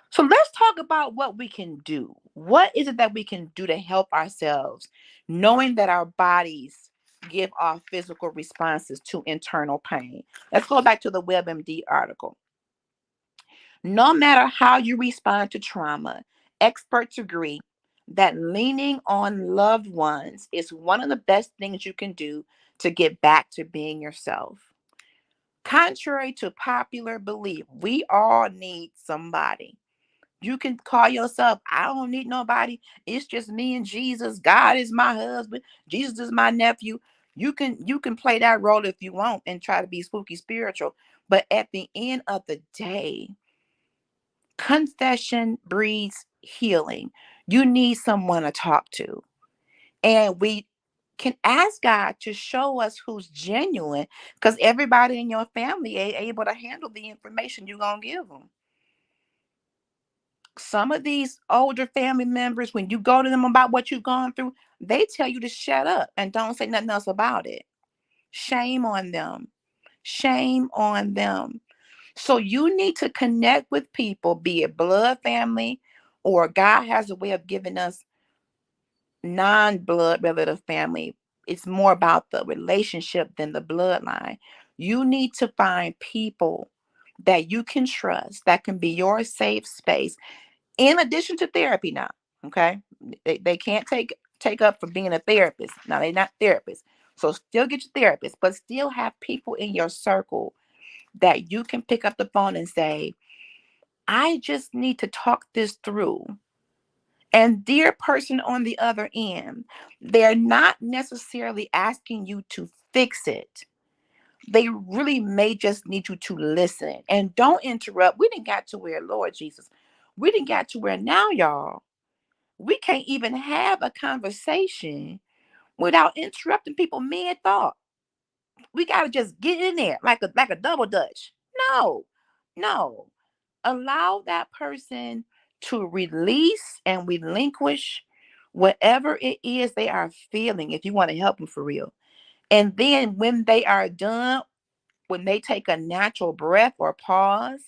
So let's talk about what we can do. What is it that we can do to help ourselves, knowing that our bodies give off physical responses to internal pain? Let's go back to the WebMD article. No matter how you respond to trauma, experts agree that leaning on loved ones is one of the best things you can do to get back to being yourself. Contrary to popular belief, we all need somebody. You can call yourself, I don't need nobody. It's just me and Jesus. God is my husband. Jesus is my nephew. You can play that role if you want and try to be spooky spiritual. But at the end of the day, confession breeds healing. You need someone to talk to. And we can ask God to show us who's genuine, because everybody in your family ain't able to handle the information you're going to give them. Some of these older family members, when you go to them about what you've gone through, they tell you to shut up and don't say nothing else about it. Shame on them. Shame on them. So you need to connect with people, be it blood family, or God has a way of giving us non-blood relative family. It's more about the relationship than the bloodline. You need to find people that you can trust, that can be your safe space, in addition to therapy now. Okay. They can't take up for being a therapist. Now they're not therapists. So still get your therapist, but still have people in your circle that you can pick up the phone and say, I just need to talk this through. And dear person on the other end, they're not necessarily asking you to fix it. They really may just need you to listen and don't interrupt. We didn't got to where, Lord Jesus, we didn't got to where now, y'all, we can't even have a conversation without interrupting people mid thought. We got to just get in there like a double dutch. No, no. Allow that person to release and relinquish whatever it is they are feeling, if you want to help them for real. And then when they are done, when they take a natural breath or pause,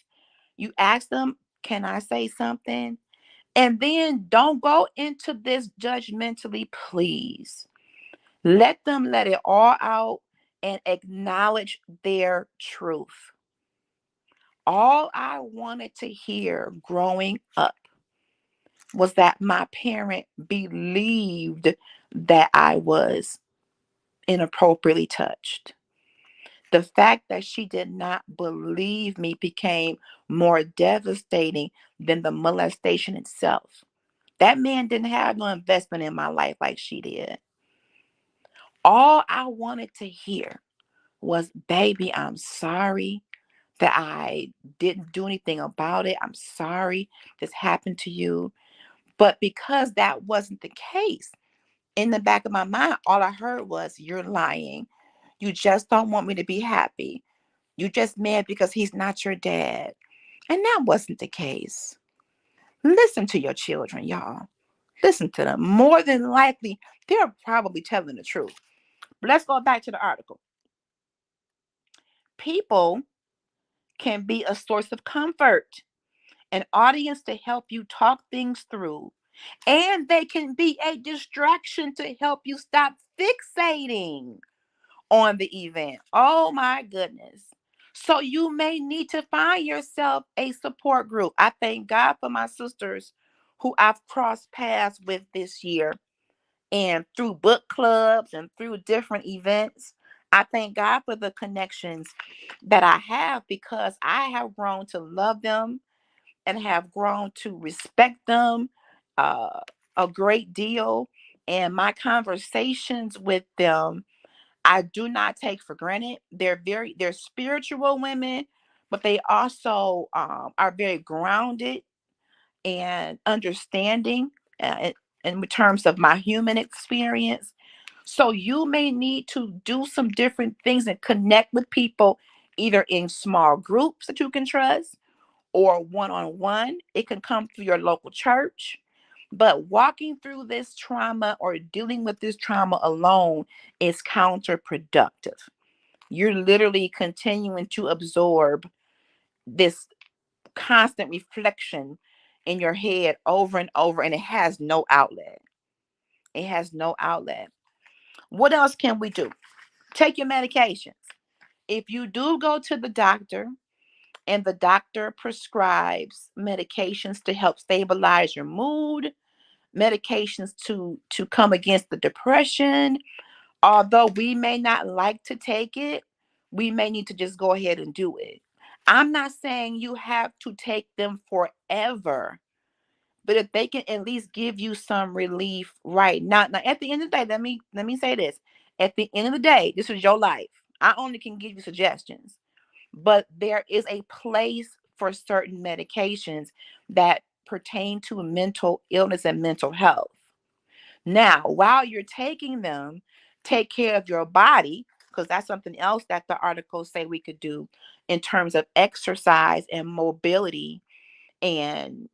you ask them, can I say something? And then don't go into this judgmentally, please. Let them let it all out and acknowledge their truth. All I wanted to hear growing up was that my parent believed that I was inappropriately touched. The fact that she did not believe me became more devastating than the molestation itself. That man didn't have no investment in my life like she did. All I wanted to hear was, baby, I'm sorry that I didn't do anything about it. I'm sorry this happened to you. But because that wasn't the case, in the back of my mind, all I heard was, you're lying. You just don't want me to be happy. You just mad because he's not your dad. And that wasn't the case. Listen to your children, y'all. Listen to them. More than likely, they're probably telling the truth. But let's go back to the article. People can be a source of comfort, an audience to help you talk things through, and they can be a distraction to help you stop fixating on the event. Oh my goodness. So you may need to find yourself a support group. I thank God for my sisters who I've crossed paths with this year, and through book clubs and through different events. I thank God for the connections that I have, because I have grown to love them and have grown to respect them uh, a great deal. And my conversations with them, I do not take for granted. They're spiritual women, but they also are very grounded and understanding in terms of my human experience. So you may need to do some different things and connect with people, either in small groups that you can trust or one-on-one. It can come through your local church. But walking through this trauma or dealing with this trauma alone is counterproductive. You're literally continuing to absorb this constant reflection in your head over and over, and it has no outlet. It has no outlet. What else can we do? Take your medications. If you do go to the doctor and the doctor prescribes medications to help stabilize your mood, medications to come against the depression. Although we may not like to take it, we may need to just go ahead and do it. I'm not saying you have to take them forever, but if they can at least give you some relief right now. Now, at the end of the day, let me say this. At the end of the day, this is your life. I only can give you suggestions, but there is a place for certain medications that pertain to mental illness and mental health. Now, while you're taking them, take care of your body, because that's something else that the articles say we could do in terms of exercise and mobility and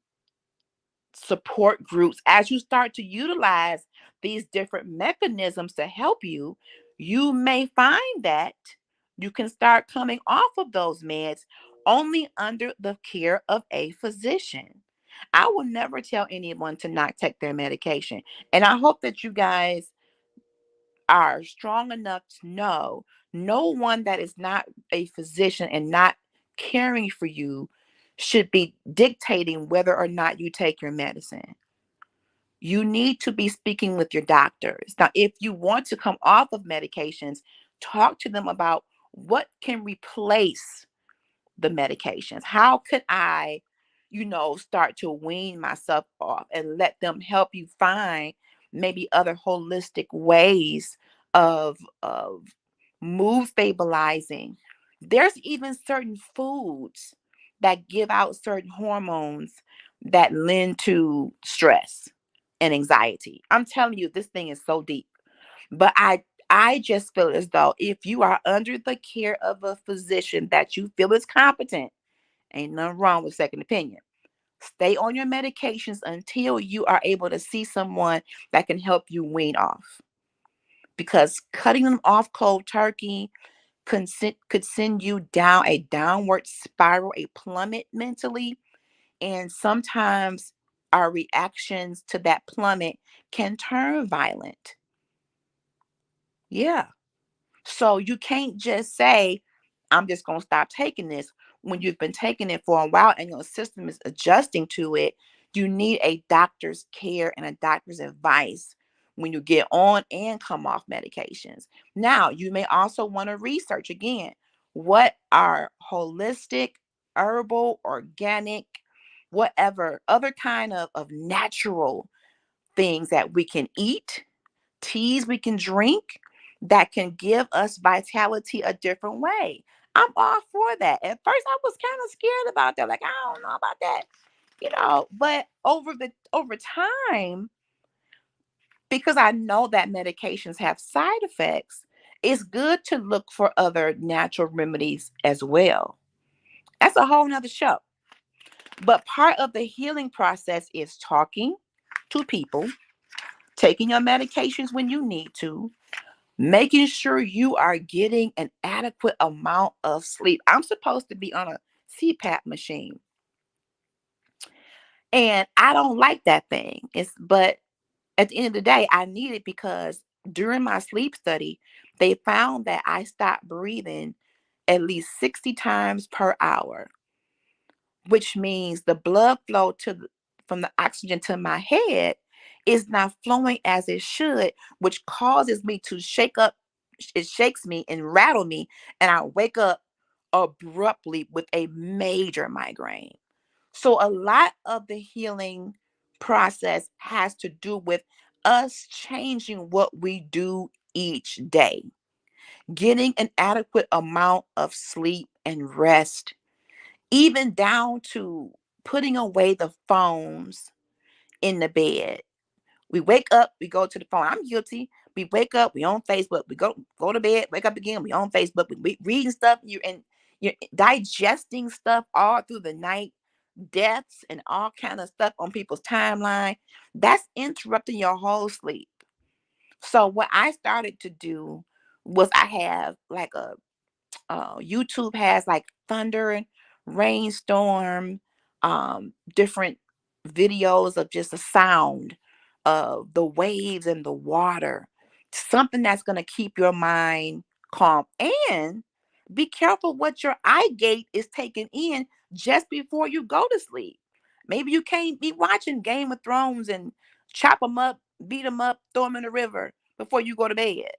support groups. As you start to utilize these different mechanisms to help you, you may find that you can start coming off of those meds only under the care of a physician. I will never tell anyone to not take their medication. And I hope that you guys are strong enough to know no one that is not a physician and not caring for you should be dictating whether or not you take your medicine. You need to be speaking with your doctors. Now, if you want to come off of medications, talk to them about what can replace the medications. How could I, start to wean myself off and let them help you find maybe other holistic ways of mood stabilizing. There's even certain foods that give out certain hormones that lend to stress and anxiety. I'm telling you, this thing is so deep. But I just feel as though if you are under the care of a physician that you feel is competent, ain't nothing wrong with second opinion. Stay on your medications until you are able to see someone that can help you wean off. Because cutting them off cold turkey could send you down a downward spiral, a plummet mentally. And sometimes our reactions to that plummet can turn violent. Yeah. So you can't just say, I'm just going to stop taking this when you've been taking it for a while and your system is adjusting to it. You need a doctor's care and a doctor's advice when you get on and come off medications. Now, you may also want to research again what are holistic, herbal, organic, whatever other kind of natural things that we can eat, teas we can drink that can give us vitality a different way. I'm all for that. At first, I was kind of scared about that. Like, I don't know about that, but over time, because I know that medications have side effects, it's good to look for other natural remedies as well. That's a whole nother show. But part of the healing process is talking to people, taking your medications when you need to, making sure you are getting an adequate amount of sleep. I'm supposed to be on a CPAP machine, and I don't like that thing. But at the end of the day, I need it because during my sleep study, they found that I stopped breathing at least 60 times per hour, which means the blood flow from the oxygen to my head is not flowing as it should, which causes me to shake up. It shakes me and rattle me, and I wake up abruptly with a major migraine. So a lot of the healing process has to do with us changing what we do each day, getting an adequate amount of sleep and rest, even down to putting away the phones in the bed. We wake up, we go to the phone. I'm guilty. We wake up, we on Facebook. We go to bed, wake up again, we on Facebook. We reading stuff. You're digesting stuff all through the night, deaths and all kind of stuff on people's timeline. That's interrupting your whole sleep. So what I started to do was I have like a YouTube has like thunder and rainstorm, different videos of just the sound of the waves and the water, something that's going to keep your mind calm. And Be careful what your eye gate is taking in just before you go to sleep. Maybe you can't be watching Game of Thrones and chop them up, beat them up, throw them in the river before you go to bed.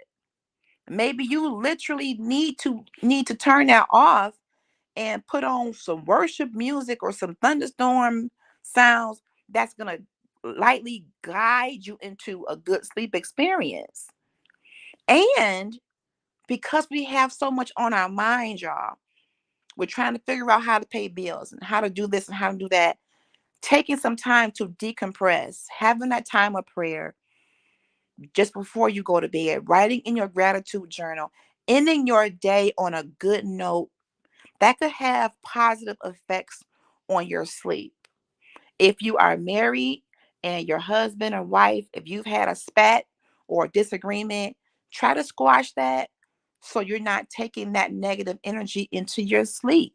Maybe you literally need to turn that off and put on some worship music or some thunderstorm sounds that's going to lightly guide you into a good sleep experience. And because we have so much on our mind, y'all, we're trying to figure out how to pay bills and how to do this and how to do that. Taking some time to decompress, having that time of prayer just before you go to bed, writing in your gratitude journal, ending your day on a good note, that could have positive effects on your sleep. If you are married and your husband or wife, if you've had a spat or a disagreement, try to squash that so you're not taking that negative energy into your sleep.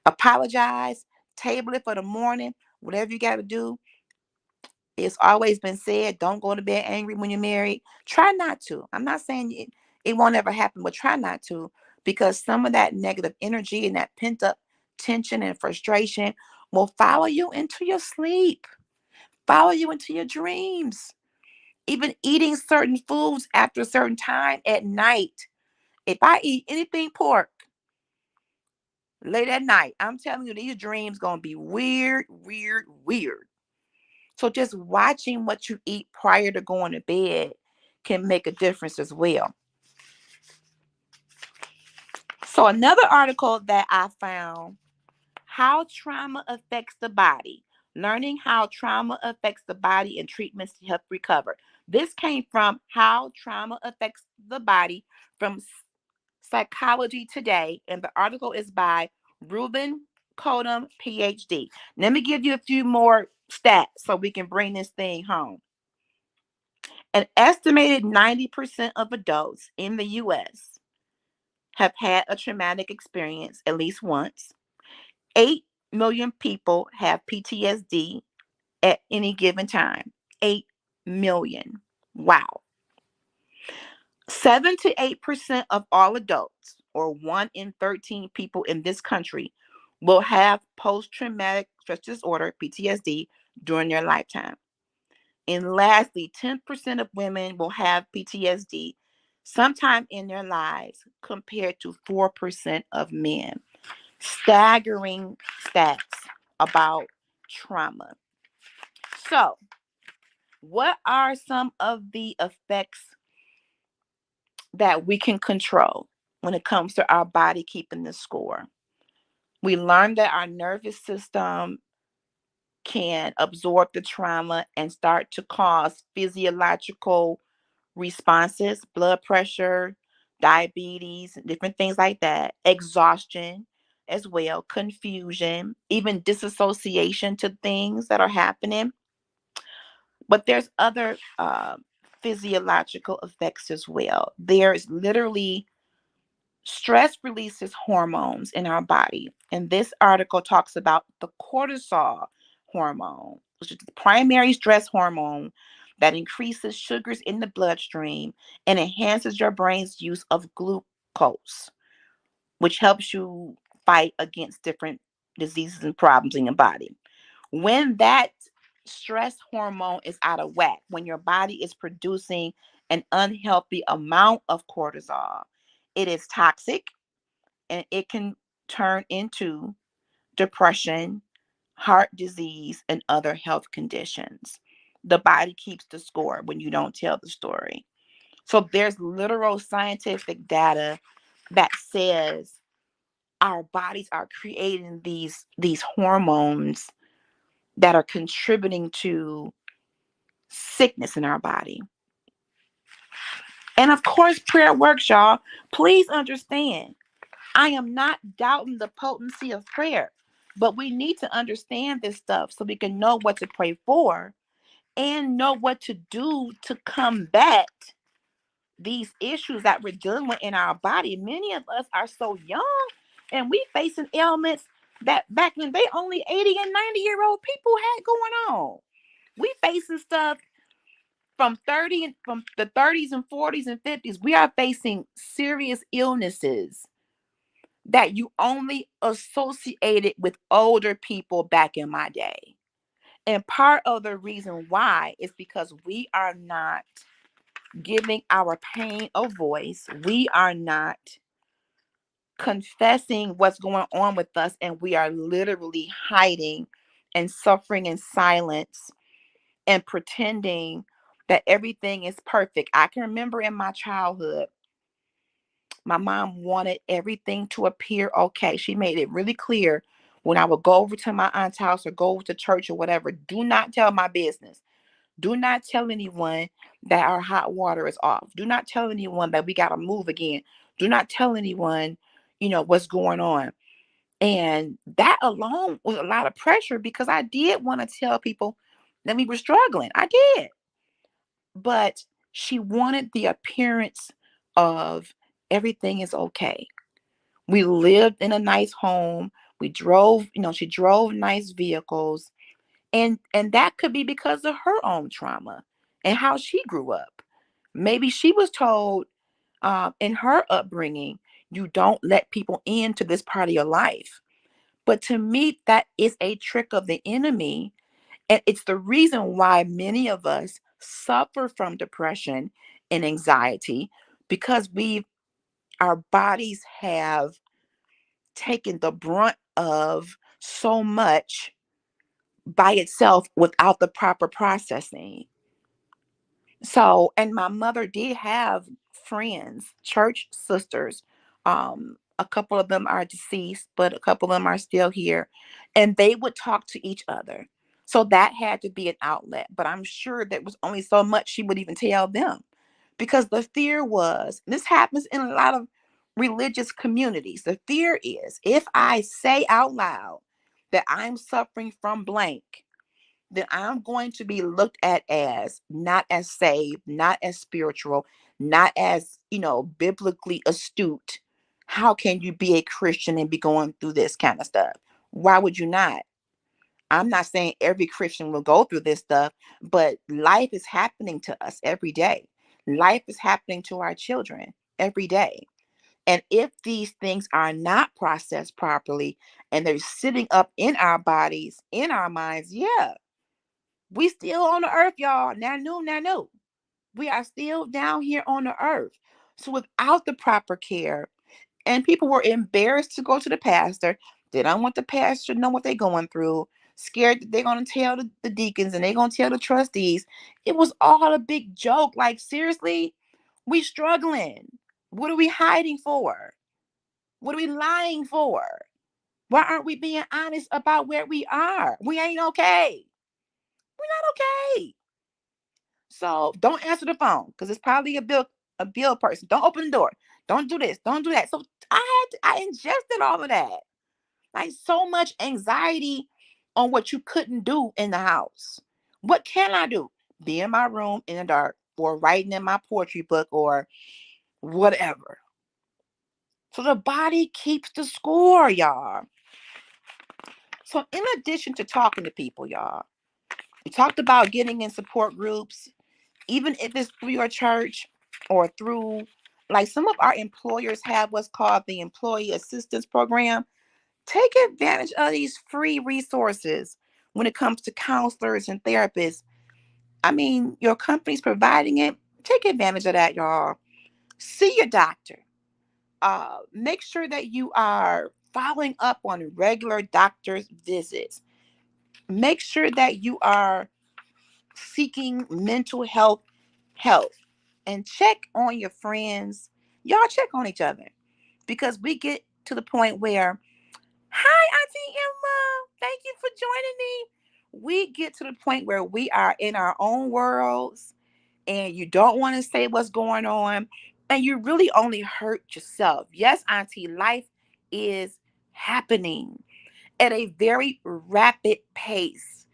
Apologize, table it for the morning, whatever you got to do. It's always been said, don't go to bed angry when you're married. Try not to. I'm not saying it won't ever happen, but try not to, because some of that negative energy and that pent up tension and frustration will follow you into your sleep, follow you into your dreams. Even eating certain foods after a certain time at night. If I eat anything pork late at night, I'm telling you, these dreams gonna be weird, weird, weird. So just watching what you eat prior to going to bed can make a difference as well. So another article that I found, how trauma affects the body. Learning how trauma affects the body and treatments to help recover. This came from How Trauma Affects the Body from Psychology Today, and the article is by Ruben Kodum, PhD. Let me give you a few more stats so we can bring this thing home. An estimated 90% of adults in the US have had a traumatic experience at least once. 8 million people have PTSD at any given time. 8 million. Wow. 7 to 8% of all adults, or 1 in 13 people in this country, will have post traumatic stress disorder, PTSD, during their lifetime. And lastly, 10% of women will have PTSD sometime in their lives, compared to 4% of men. Staggering stats about trauma. So, what are some of the effects that we can control when it comes to our body keeping the score? We learned that our nervous system can absorb the trauma and start to cause physiological responses, blood pressure, diabetes, different things like that, exhaustion as well, confusion, even disassociation to things that are happening. But there's other physiological effects as well. There's literally stress releases hormones in our body. And this article talks about the cortisol hormone, which is the primary stress hormone that increases sugars in the bloodstream and enhances your brain's use of glucose, which helps you fight against different diseases and problems in your body. When that stress hormone is out of whack, when your body is producing an unhealthy amount of cortisol, it is toxic and it can turn into depression, heart disease, and other health conditions. The body keeps the score when you don't tell the story. So there's literal scientific data that says our bodies are creating these hormones that are contributing to sickness in our body. And of course, prayer works, y'all. Please understand, I am not doubting the potency of prayer, but we need to understand this stuff so we can know what to pray for and know what to do to combat these issues that we're dealing with in our body. Many of us are so young and we facing ailments that back when they only 80 and 90-year-old people had going on. We facing stuff from the 30s and 40s and 50s. We are facing serious illnesses that you only associated with older people back in my day. And part of the reason why is because we are not giving our pain a voice. We are not confessing what's going on with us, and we are literally hiding and suffering in silence and pretending that everything is perfect. I can remember in my childhood, my mom wanted everything to appear okay. She made it really clear when I would go over to my aunt's house or go to church or whatever, do not tell my business. Do not tell anyone that our hot water is off. Do not tell anyone that we got to move again. Do not tell anyone, what's going on. And that alone was a lot of pressure because I did want to tell people that we were struggling. I did. But she wanted the appearance of everything is okay. We lived in a nice home. We drove, she drove nice vehicles. And that could be because of her own trauma and how she grew up. Maybe she was told in her upbringing, you don't let people into this part of your life. But to me, that is a trick of the enemy. And it's the reason why many of us suffer from depression and anxiety, because our bodies have taken the brunt of so much by itself without the proper processing. So, and my mother did have friends, church sisters. A couple of them are deceased, but a couple of them are still here. And they would talk to each other. So that had to be an outlet. But I'm sure there was only so much she would even tell them. Because the fear was, and this happens in a lot of religious communities. The fear is if I say out loud that I'm suffering from blank, then I'm going to be looked at as not as saved, not as spiritual, not as, biblically astute. How can you be a Christian and be going through this kind of stuff? Why would you not? I'm not saying every Christian will go through this stuff, but life is happening to us every day. Life is happening to our children every day. And if these things are not processed properly and they're sitting up in our bodies, in our minds, yeah, we still on the earth, y'all. Now, we are still down here on the earth. So without the proper care, and people were embarrassed to go to the pastor. They don't want the pastor to know what they're going through. Scared that they're going to tell the deacons and they're going to tell the trustees. It was all a big joke. Like, seriously, we struggling. What are we hiding for? What are we lying for? Why aren't we being honest about where we are? We ain't okay. We're not okay. So don't answer the phone because it's probably a bill person. Don't open the door. Don't do this. Don't do that. So I ingested all of that. Like, so much anxiety on what you couldn't do in the house. What can I do? Be in my room in the dark or writing in my poetry book or whatever. So the body keeps the score, y'all. So in addition to talking to people, y'all, we talked about getting in support groups, even if it's through your church or through, like, some of our employers have what's called the Employee Assistance Program. Take advantage of these free resources when it comes to counselors and therapists. I mean, your company's providing it. Take advantage of that, y'all. See your doctor. Make sure that you are following up on regular doctor's visits. Make sure that you are seeking mental health and check on your friends. Y'all check on each other because we get to the point where, hi, Auntie Emma, thank you for joining me. We get to the point where we are in our own worlds and you don't want to say what's going on and you really only hurt yourself. Yes, Auntie, life is happening at a very rapid pace.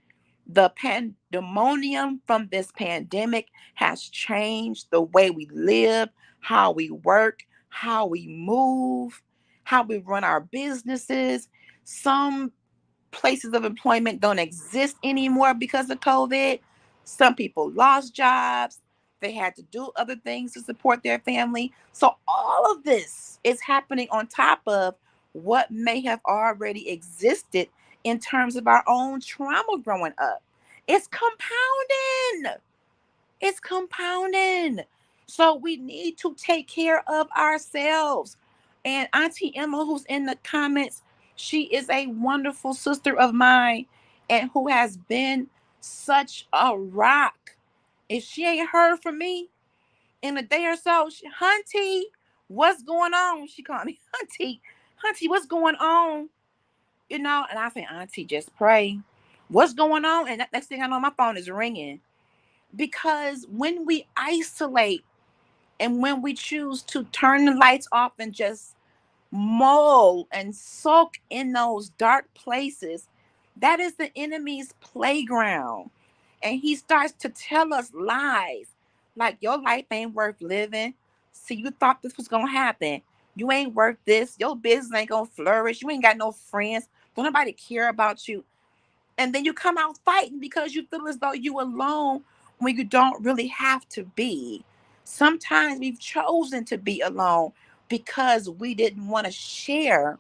The pandemonium from this pandemic has changed the way we live, how we work, how we move, how we run our businesses. Some places of employment don't exist anymore because of COVID. Some people lost jobs. They had to do other things to support their family. So all of this is happening on top of what may have already existed in terms of our own trauma growing up. It's compounding. It's compounding. So we need to take care of ourselves. And Auntie Emma, who's in the comments, she is a wonderful sister of mine and who has been such a rock. If she ain't heard from me in a day or so, Hunty, what's going on? She called me Hunty. Hunty, what's going on? And I say, Auntie, just pray. What's going on? And next thing I know, my phone is ringing. Because when we isolate and when we choose to turn the lights off and just mull and soak in those dark places, that is the enemy's playground. And he starts to tell us lies like your life ain't worth living. See, you thought this was going to happen. You ain't worth this. Your business ain't going to flourish. You ain't got no friends. Don't nobody care about you. And then you come out fighting because you feel as though you alone when you don't really have to be. Sometimes we've chosen to be alone because we didn't want to share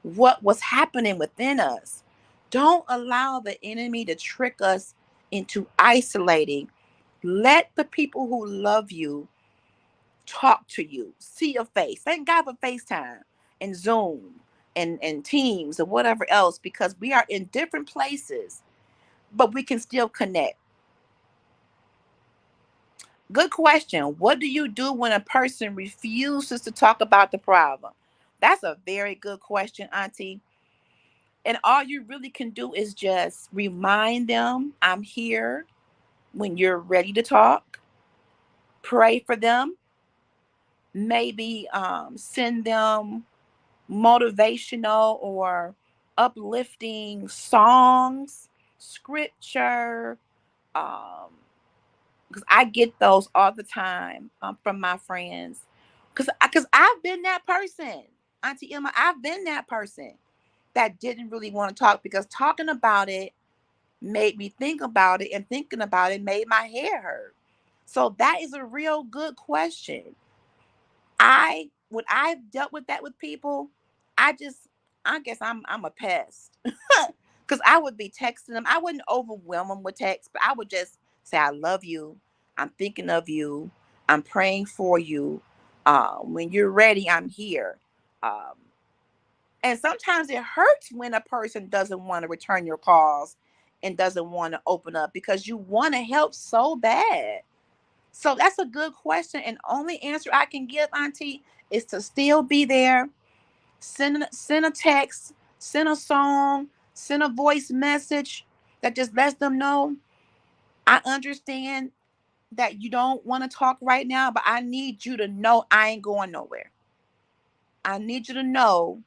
what was happening within us. Don't allow the enemy to trick us into isolating. Let the people who love you talk to you, see your face. Thank God for FaceTime and Zoom and Teams or whatever else, because we are in different places, but we can still connect. Good question. What do you do when a person refuses to talk about the problem? That's a very good question, Auntie. And all you really can do is just remind them, I'm here when you're ready to talk. Pray for them. Maybe send them motivational or uplifting songs, scripture, um, because I get those all the time from my friends. Because I've been that person, Auntie Emma. I've been that person that didn't really want to talk because talking about it made me think about it, and thinking about it made my hair hurt. So that is a real good question. When I've dealt with that with people, I just I guess I'm a pest. Because I would be texting them. I wouldn't overwhelm them with text, but I would just say, I love you. I'm thinking of you. I'm praying for you. When you're ready, I'm here. Um, and sometimes it hurts when a person doesn't want to return your calls and doesn't want to open up because you want to help so bad. So that's a good question. And only answer I can give, Auntie, is to still be there. Send a text, send a song, send a voice message that just lets them know, I understand that you don't want to talk right now, but I need you to know I ain't going nowhere. I need you to know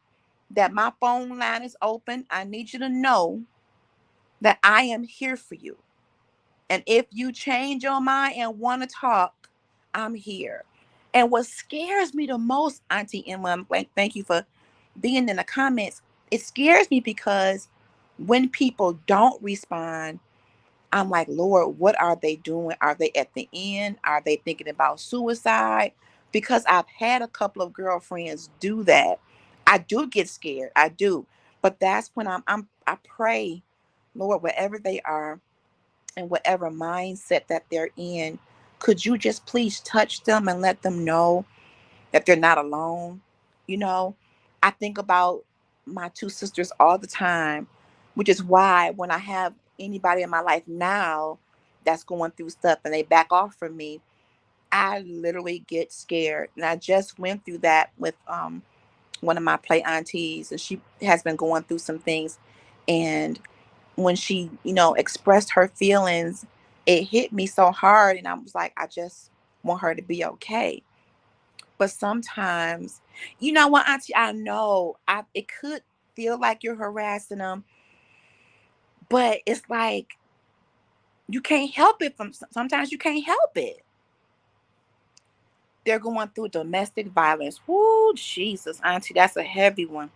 that my phone line is open. I need you to know that I am here for you. And if you change your mind and want to talk, I'm here. And what scares me the most, Auntie Emma, I'm like, thank you for being in the comments. It scares me because when people don't respond, I'm like, Lord, what are they doing? Are they at the end? Are they thinking about suicide? Because I've had a couple of girlfriends do that. I do get scared. I do. But that's when I pray, Lord, wherever they are and whatever mindset that they're in, could you just please touch them and let them know that they're not alone? You know, I think about my two sisters all the time, which is why when I have anybody in my life now that's going through stuff and they back off from me, I literally get scared. And I just went through that with one of my play aunties, and she has been going through some things. And when she, expressed her feelings, it hit me so hard. And I was like, I just want her to be okay. But sometimes, you know what, Auntie, I know it could feel like you're harassing them, but it's like you can't help it. Sometimes you can't help it. They're going through domestic violence. Whoo, Jesus, Auntie, that's a heavy one.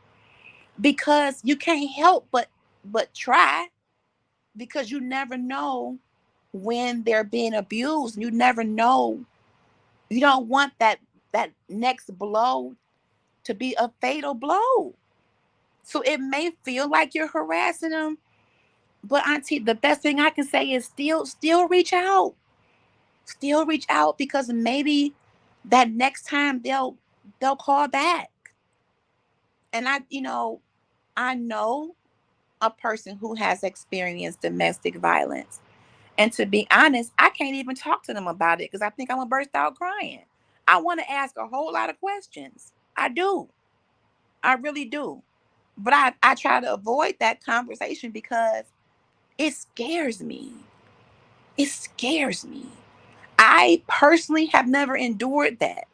Because you can't help but try, because you never know when they're being abused. You never know. You don't want that next blow to be a fatal blow. So it may feel like you're harassing them, but auntie, the best thing I can say is still reach out. Still reach out, because maybe that next time they'll call back. And I know a person who has experienced domestic violence. And to be honest, I can't even talk to them about it because I think I'm gonna burst out crying. I want to ask a whole lot of questions. I do. I really do. But I try to avoid that conversation because it scares me. It scares me. I personally have never endured that.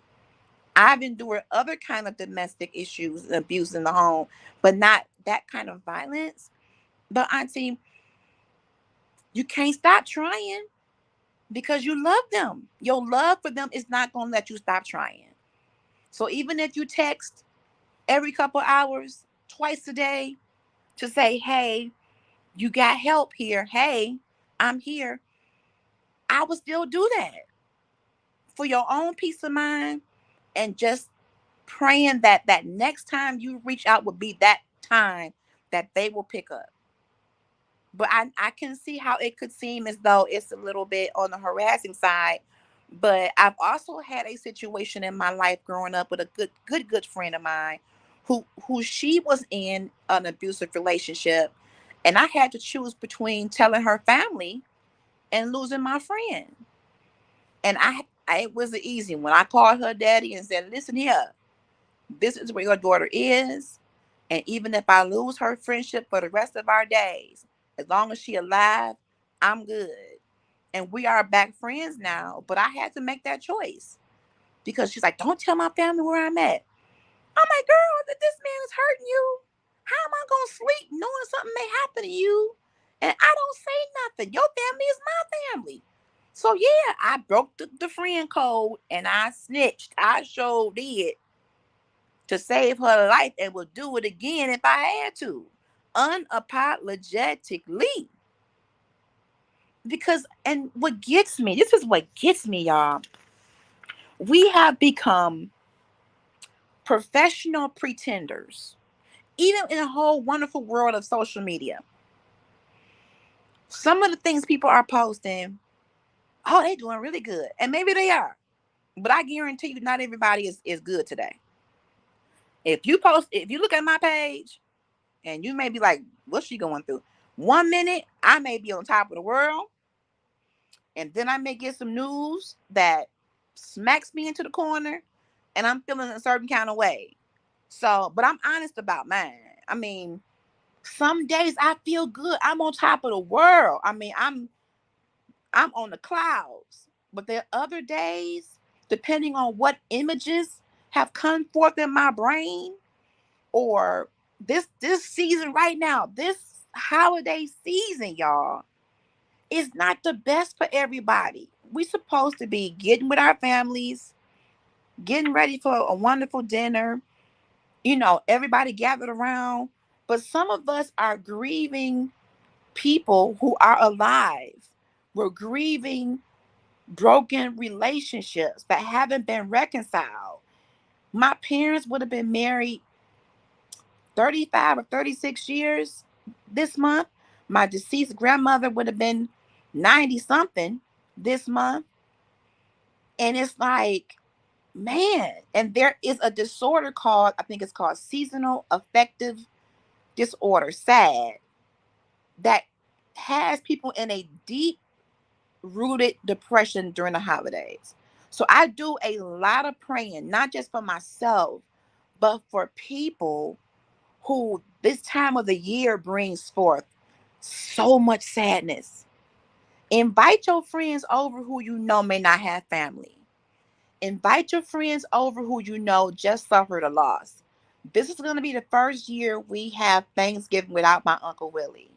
I've endured other kind of domestic issues and abuse in the home, but not that kind of violence. But auntie, you can't stop trying because you love them. Your love for them is not going to let you stop trying. So even if you text every couple hours, twice a day, to say, hey, you got help here. Hey, I'm here. I would still do that for your own peace of mind, and just praying that that next time you reach out will be that time that they will pick up. But I can see how it could seem as though it's a little bit on the harassing side. But I've also had a situation in my life growing up with a good friend of mine who she was in an abusive relationship, and I had to choose between telling her family and losing my friend. And it was an easy one. I called her daddy and said, listen here, this is where your daughter is. And even if I lose her friendship for the rest of our days, as long as she alive, I'm good. And we are back friends now. But I had to make that choice because she's like, don't tell my family where I'm at. I'm like, girl, that this man is hurting you. How am I going to sleep knowing something may happen to you? And I don't say nothing. Your family is my family. So yeah, I broke the friend code and I snitched. I sure did, to save her life, and would do it again if I had to. Unapologetically. Because, and what gets me, this is what gets me, y'all. We have become professional pretenders, even in a whole wonderful world of social media. Some of the things people are posting, oh, they doing really good. And maybe they are. But I guarantee you, not everybody is good today. If you look at my page, and you may be like, what's she going through? 1 minute, I may be on top of the world. And then I may get some news that smacks me into the corner and I'm feeling a certain kind of way. So, but I'm honest about mine. I mean, some days I feel good. I'm on top of the world. I mean, I'm on the clouds. But there are other days, depending on what images have come forth in my brain, or this season right now, this holiday season, y'all, is not the best for everybody. We supposed to be getting with our families, getting ready for a wonderful dinner, everybody gathered around. But some of us are grieving people who are alive. We're grieving broken relationships that haven't been reconciled. My parents would have been married 35 or 36 years this month. My deceased grandmother would have been 90 something this month. And it's like, man, and there is a disorder called, I think it's called seasonal affective disorder, SAD, that has people in a deep rooted depression during the holidays. So I do a lot of praying, not just for myself, but for people who this time of the year brings forth so much sadness. Invite your friends over who you know may not have family. Invite your friends over who you know just suffered a loss. This is going to be the first year we have Thanksgiving without my Uncle Willie.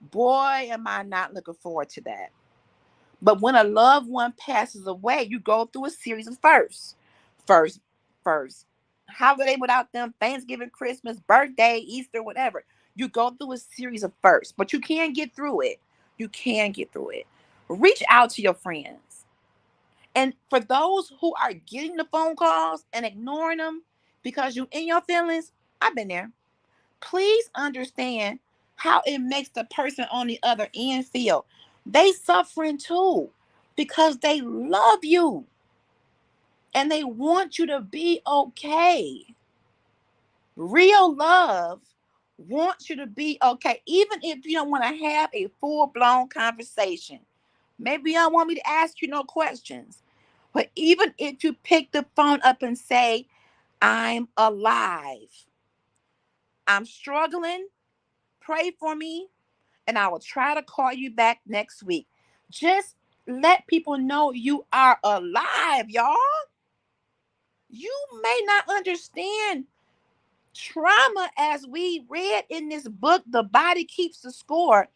Boy, am I not looking forward to that. But when a loved one passes away, you go through a series of firsts. First, first, holiday without them, Thanksgiving, Christmas, birthday, Easter, whatever. You go through a series of firsts, but you can get through it. You can get through it. Reach out to your friends. And for those who are getting the phone calls and ignoring them because you in your feelings, I've been there. please understand how it makes the person on the other end feel. They suffering too because they love you and they want you to be okay. Real love wants you to be okay, even if you don't want to have a full-blown conversation. Maybe you don't want me to ask you no questions. But even if you pick the phone up and say, I'm alive, I'm struggling, pray for me, and I will try to call you back next week. Just let people know you are alive, y'all. You may not understand trauma as we read in this book, The Body Keeps the Score.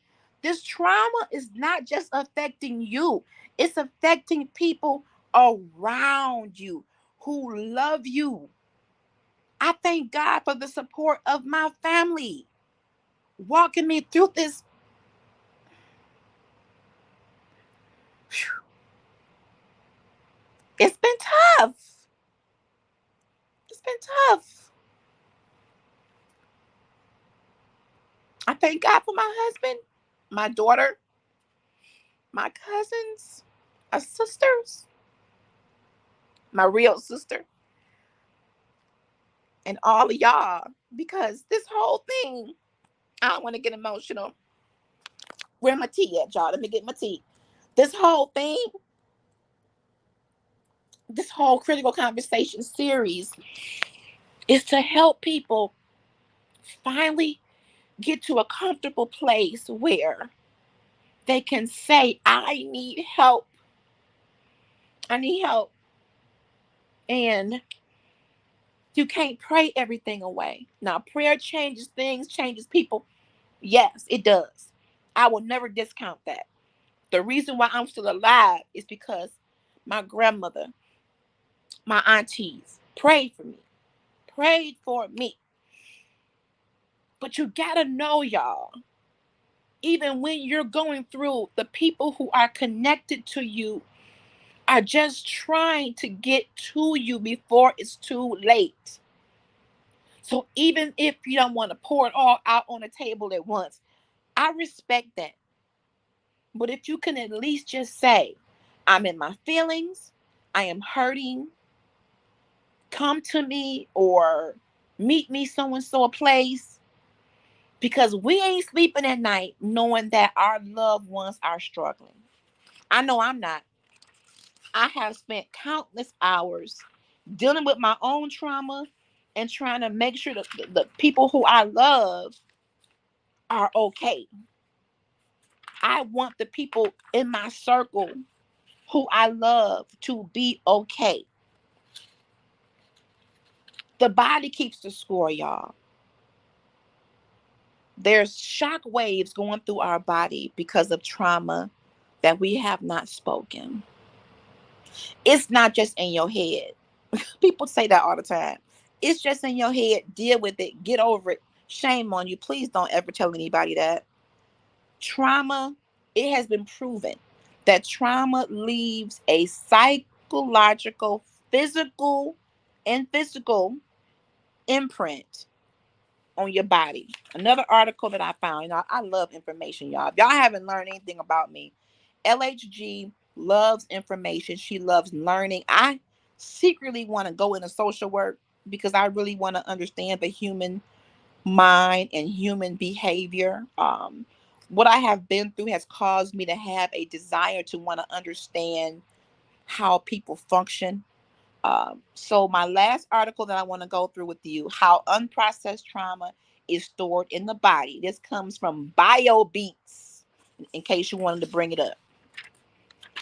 This trauma is not just affecting you, it's affecting people around you who love you. I thank God for the support of my family walking me through this. It's been tough. It's been tough. I thank God for my husband, my daughter, my cousins, my sisters, my real sister, and all of y'all, because this whole thing, I don't want to get emotional. Where my tea at, y'all? Let me get my tea. This whole thing, this whole critical conversation series is to help people finally get to a comfortable place where they can say, I need help. I need help. And you can't pray everything away. Now, prayer changes things, changes people. Yes, it does. I will never discount that. The reason why I'm still alive is because my grandmother, my aunties prayed for me, prayed for me. But you gotta know, y'all, even when you're going through, the people who are connected to you are just trying to get to you before it's too late. So even if you don't want to pour it all out on the table at once, I respect that. But if you can at least just say, I'm in my feelings, I am hurting, come to me or meet me so and so a place, because we ain't sleeping at night knowing that our loved ones are struggling. I know I'm not. I have spent countless hours dealing with my own trauma and trying to make sure that the people who I love are okay. I want the people in my circle who I love to be okay. The body keeps the score, y'all. There's shock waves going through our body because of trauma that we have not spoken. It's not just in your head. People say that all the time. It's just in your head. Deal with it. Get over it. Shame on you. Please don't ever tell anybody that. Trauma, it has been proven that trauma leaves a psychological, physical imprint on your body. Another article that I found, I love information, y'all. If y'all haven't learned anything about me, LHG loves information. She loves learning. I secretly want to go into social work because I really want to understand the human mind and human behavior. What I have been through has caused me to have a desire to want to understand how people function. So my last article that I want to go through with you, how unprocessed trauma is stored in the body. This comes from BioBeats, in case you wanted to bring it up.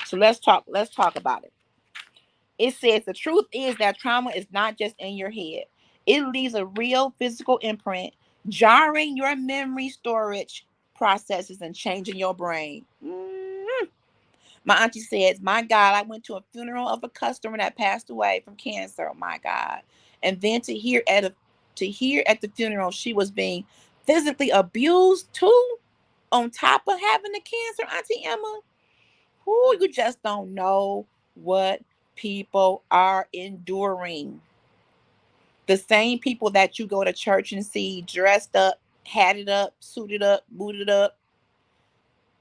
So let's talk about it. It says the truth is that trauma is not just in your head. It leaves a real physical imprint, jarring your memory storage processes and changing your brain. My auntie says, my God, I went to a funeral of a customer that passed away from cancer. Oh my God. And then to hear at the funeral she was being physically abused too, on top of having the cancer, Auntie Emma. Who, you just don't know what people are enduring. The same people that you go to church and see dressed up, hatted up, suited up, booted up,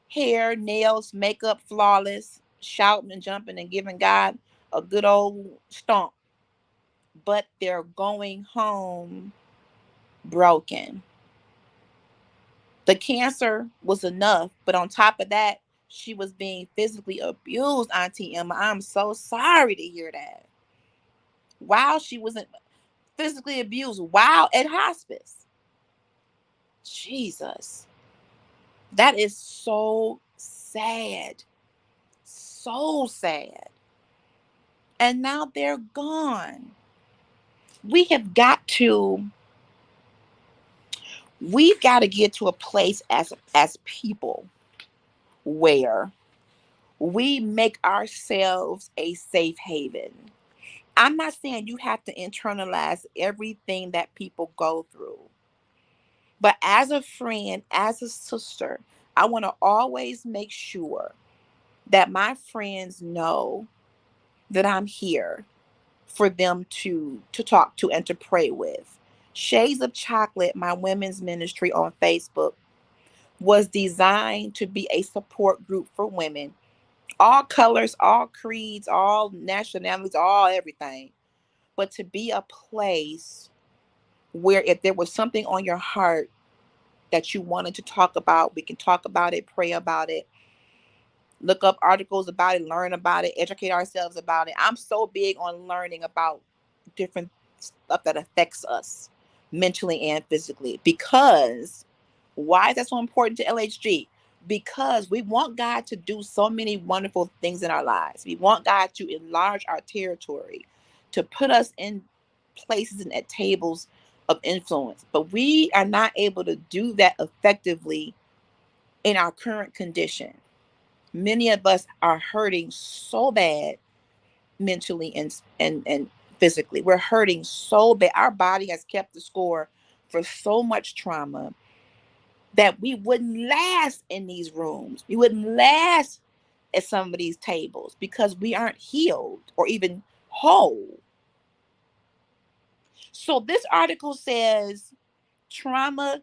hair, nails, makeup flawless, shouting and jumping and giving God a good old stomp, but they're going home broken. The cancer was enough, but on top of that, she was being physically abused, Auntie Emma. I'm so sorry to hear that. While she wasn't physically abused, while at hospice. Jesus. That is so sad. So sad. And now they're gone. We have got to, we've got to get to a place as people where we make ourselves a safe haven. I'm not saying you have to internalize everything that people go through, but as a friend, as a sister, I want to always make sure that my friends know that I'm here for them to talk to and to pray with. Shades of Chocolate, my women's ministry on Facebook, was designed to be a support group for women, all colors, all creeds, all nationalities, all everything, but to be a place where if there was something on your heart that you wanted to talk about, we can talk about it, pray about it, look up articles about it, learn about it, educate ourselves about it. I'm so big on learning about different stuff that affects us mentally and physically. Because why is that so important to LHG? Because we want God to do so many wonderful things in our lives. We want God to enlarge our territory, to put us in places and at tables of influence. But we are not able to do that effectively in our current condition. Many of us are hurting so bad mentally and physically. We're hurting so bad. Our body has kept the score for so much trauma that we wouldn't last in these rooms. We wouldn't last at some of these tables because we aren't healed or even whole. So this article says trauma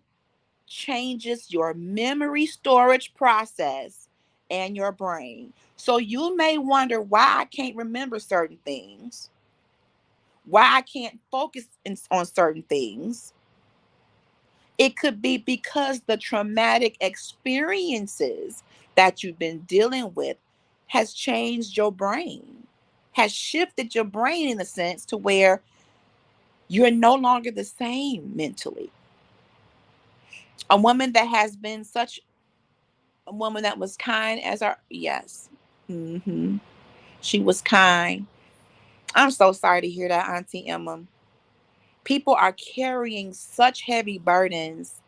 changes your memory storage process and your brain. So you may wonder why I can't remember certain things, why I can't focus on certain things. It could be because the traumatic experiences that you've been dealing with has changed your brain, has shifted your brain in a sense to where you're no longer the same mentally. A woman that has been such a woman that was kind as our, yes. She was kind. I'm so sorry to hear that, Auntie Emma. People are carrying such heavy burdens,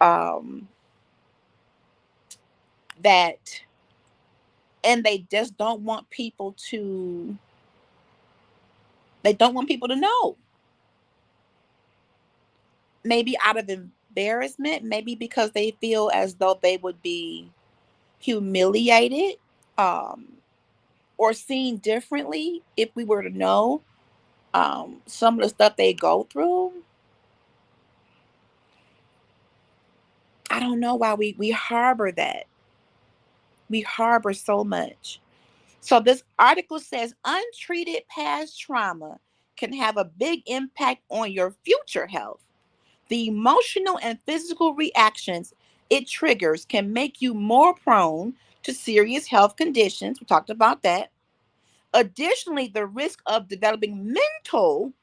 um, that, and they don't want people to know. Maybe out of embarrassment, maybe because they feel as though they would be humiliated, um, or seen differently if we were to know some of the stuff they go through. I don't know why we harbor that. We harbor so much. So this article says untreated past trauma can have a big impact on your future health. The emotional and physical reactions it triggers can make you more prone to serious health conditions. We talked about that. Additionally, the risk of developing mental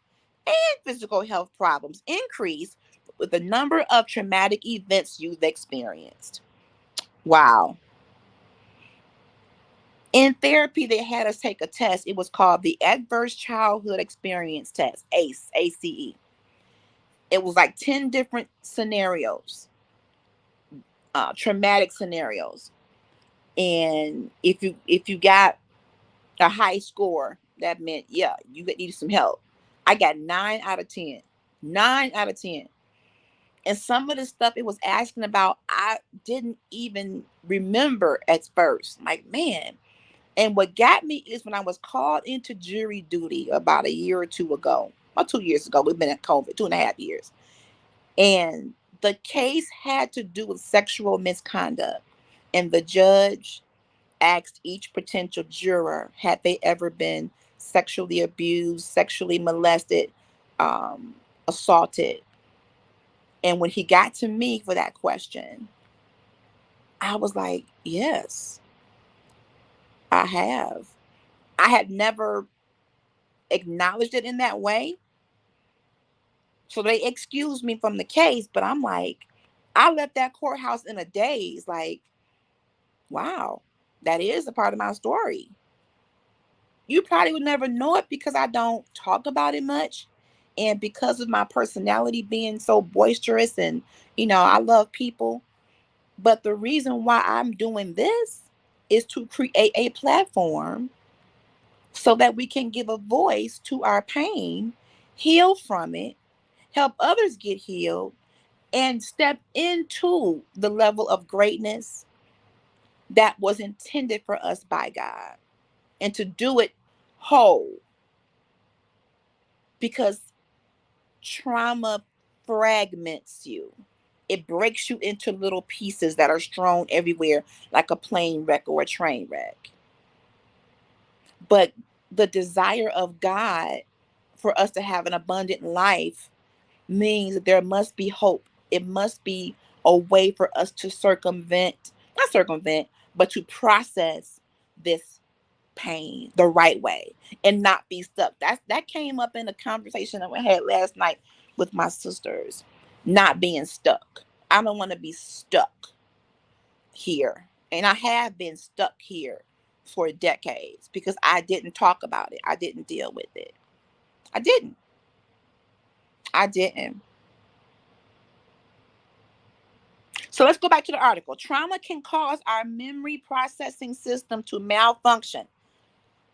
and physical health problems increase with the number of traumatic events you've experienced. Wow. In therapy, they had us take a test. It was called the Adverse Childhood Experience Test, ACE, ACE. It was like 10 different scenarios, traumatic scenarios. And if you got a high score, that meant, yeah, you needed some help. I got 9 out of 10. 9 out of 10. And some of the stuff it was asking about, I didn't even remember at first. Like, man, And what got me is when I was called into jury duty about a year or two ago, or 2 years ago, we've been at COVID, 2.5 years. And the case had to do with sexual misconduct. And the judge asked each potential juror, had they ever been sexually abused, sexually molested, assaulted. And when he got to me for that question, I was like, yes, I have. I had never acknowledged it in that way. So they excused me from the case, but I'm like, I left that courthouse in a daze. Like, wow, that is a part of my story. You probably would never know it because I don't talk about it much. And because of my personality being so boisterous and, I love people. But the reason why I'm doing this is to create a platform so that we can give a voice to our pain, heal from it, help others get healed, and step into the level of greatness that was intended for us by God, and to do it whole, because trauma fragments you. It breaks you into little pieces that are strewn everywhere like a plane wreck or a train wreck. But the desire of God for us to have an abundant life means that there must be hope. It must be a way for us to not circumvent, but to process this pain the right way and not be stuck. That came up in a conversation that we had last night with my sisters. Not being stuck. I don't want to be stuck here. And I have been stuck here for decades because I didn't talk about it. I didn't deal with it. I didn't. I didn't. So let's go back to the article. Trauma can cause our memory processing system to malfunction.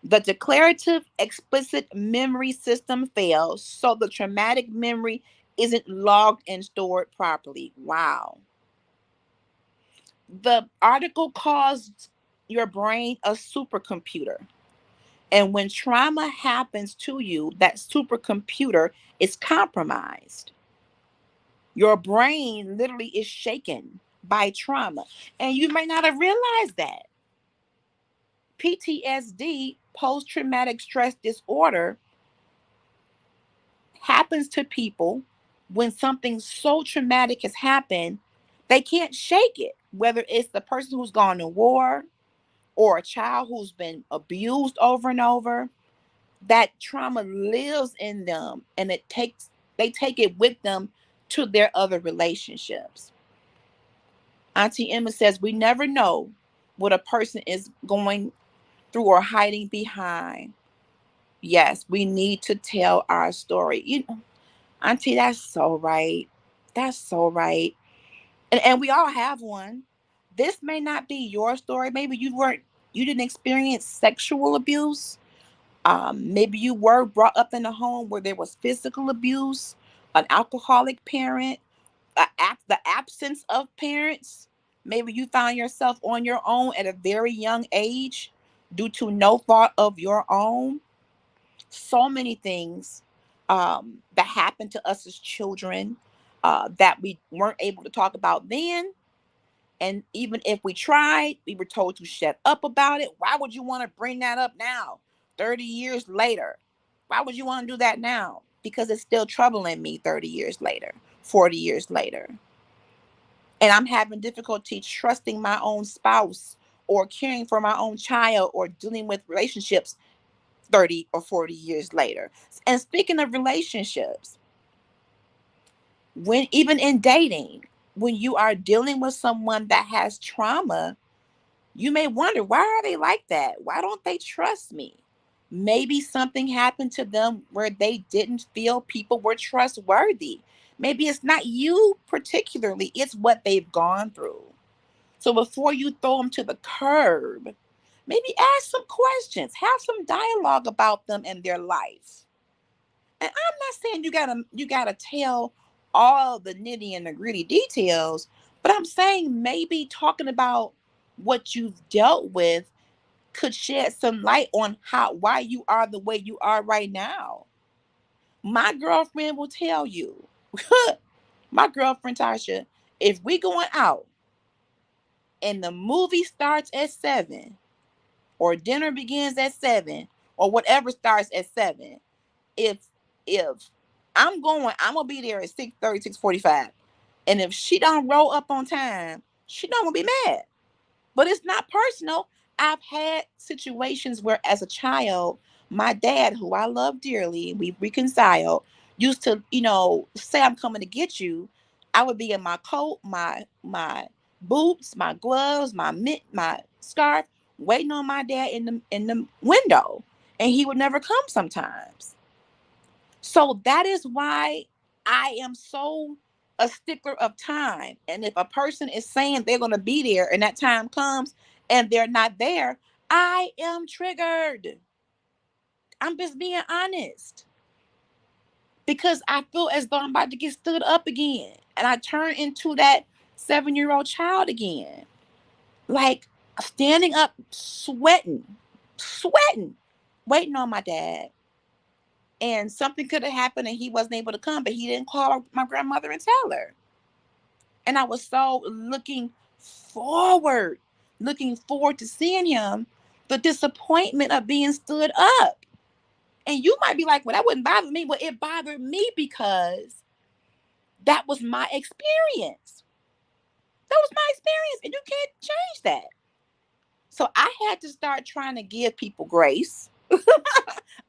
The declarative explicit memory system fails, so the traumatic memory isn't logged and stored properly. Wow. The article calls your brain a supercomputer. And when trauma happens to you, that supercomputer is compromised. Your brain literally is shaken by trauma. And you may not have realized that. PTSD, post traumatic stress disorder, happens to people when something so traumatic has happened, they can't shake it. Whether it's the person who's gone to war or a child who's been abused over and over, that trauma lives in them and they take it with them to their other relationships. Auntie Emma says we never know what a person is going through or hiding behind. Yes, we need to tell our story. Auntie, that's so right. That's so right. And we all have one. This may not be your story. Maybe you didn't experience sexual abuse. Maybe you were brought up in a home where there was physical abuse, an alcoholic parent, the absence of parents. Maybe you found yourself on your own at a very young age due to no fault of your own. So many things that happened to us as children that we weren't able to talk about then. And even if we tried, we were told to shut up about it. Why would you want to bring that up now, 30 years later? Why would you want to do that now? Because it's still troubling me 30 years later, 40 years later. And I'm having difficulty trusting my own spouse or caring for my own child or dealing with relationships 30 or 40 years later. And speaking of relationships, when even in dating, when you are dealing with someone that has trauma, you may wonder, why are they like that? Why don't they trust me? Maybe something happened to them where they didn't feel people were trustworthy. Maybe it's not you particularly, it's what they've gone through. So before you throw them to the curb, maybe ask some questions, have some dialogue about them and their life. And I'm not saying you gotta tell all the nitty and the gritty details, but I'm saying maybe talking about what you've dealt with could shed some light on why you are the way you are right now. My girlfriend will tell you, my girlfriend Tasha, if we going out and the movie starts at 7 or dinner begins at 7 or whatever starts at 7, if if I'm gonna be there at 6:30, 6:45. And if she don't roll up on time, she not gonna be mad. But it's not personal. I've had situations where, as a child, my dad, who I love dearly, we reconciled, used to, say I'm coming to get you. I would be in my coat, my boots, my gloves, my mitt, my scarf, waiting on my dad in the window, and he would never come sometimes. So that is why I am so a stickler of time. And if a person is saying they're going to be there and that time comes and they're not there, I am triggered. I'm just being honest because I feel as though I'm about to get stood up again. And I turn into that 7-year-old child again. Like standing up, sweating, waiting on my dad. And something could have happened and he wasn't able to come, but he didn't call my grandmother and tell her. And I was so forward, looking forward to seeing him, the disappointment of being stood up. And you might be like, well, that wouldn't bother me. Well, it bothered me because that was my experience. That was my experience, and you can't change that. So I had to start trying to give people grace,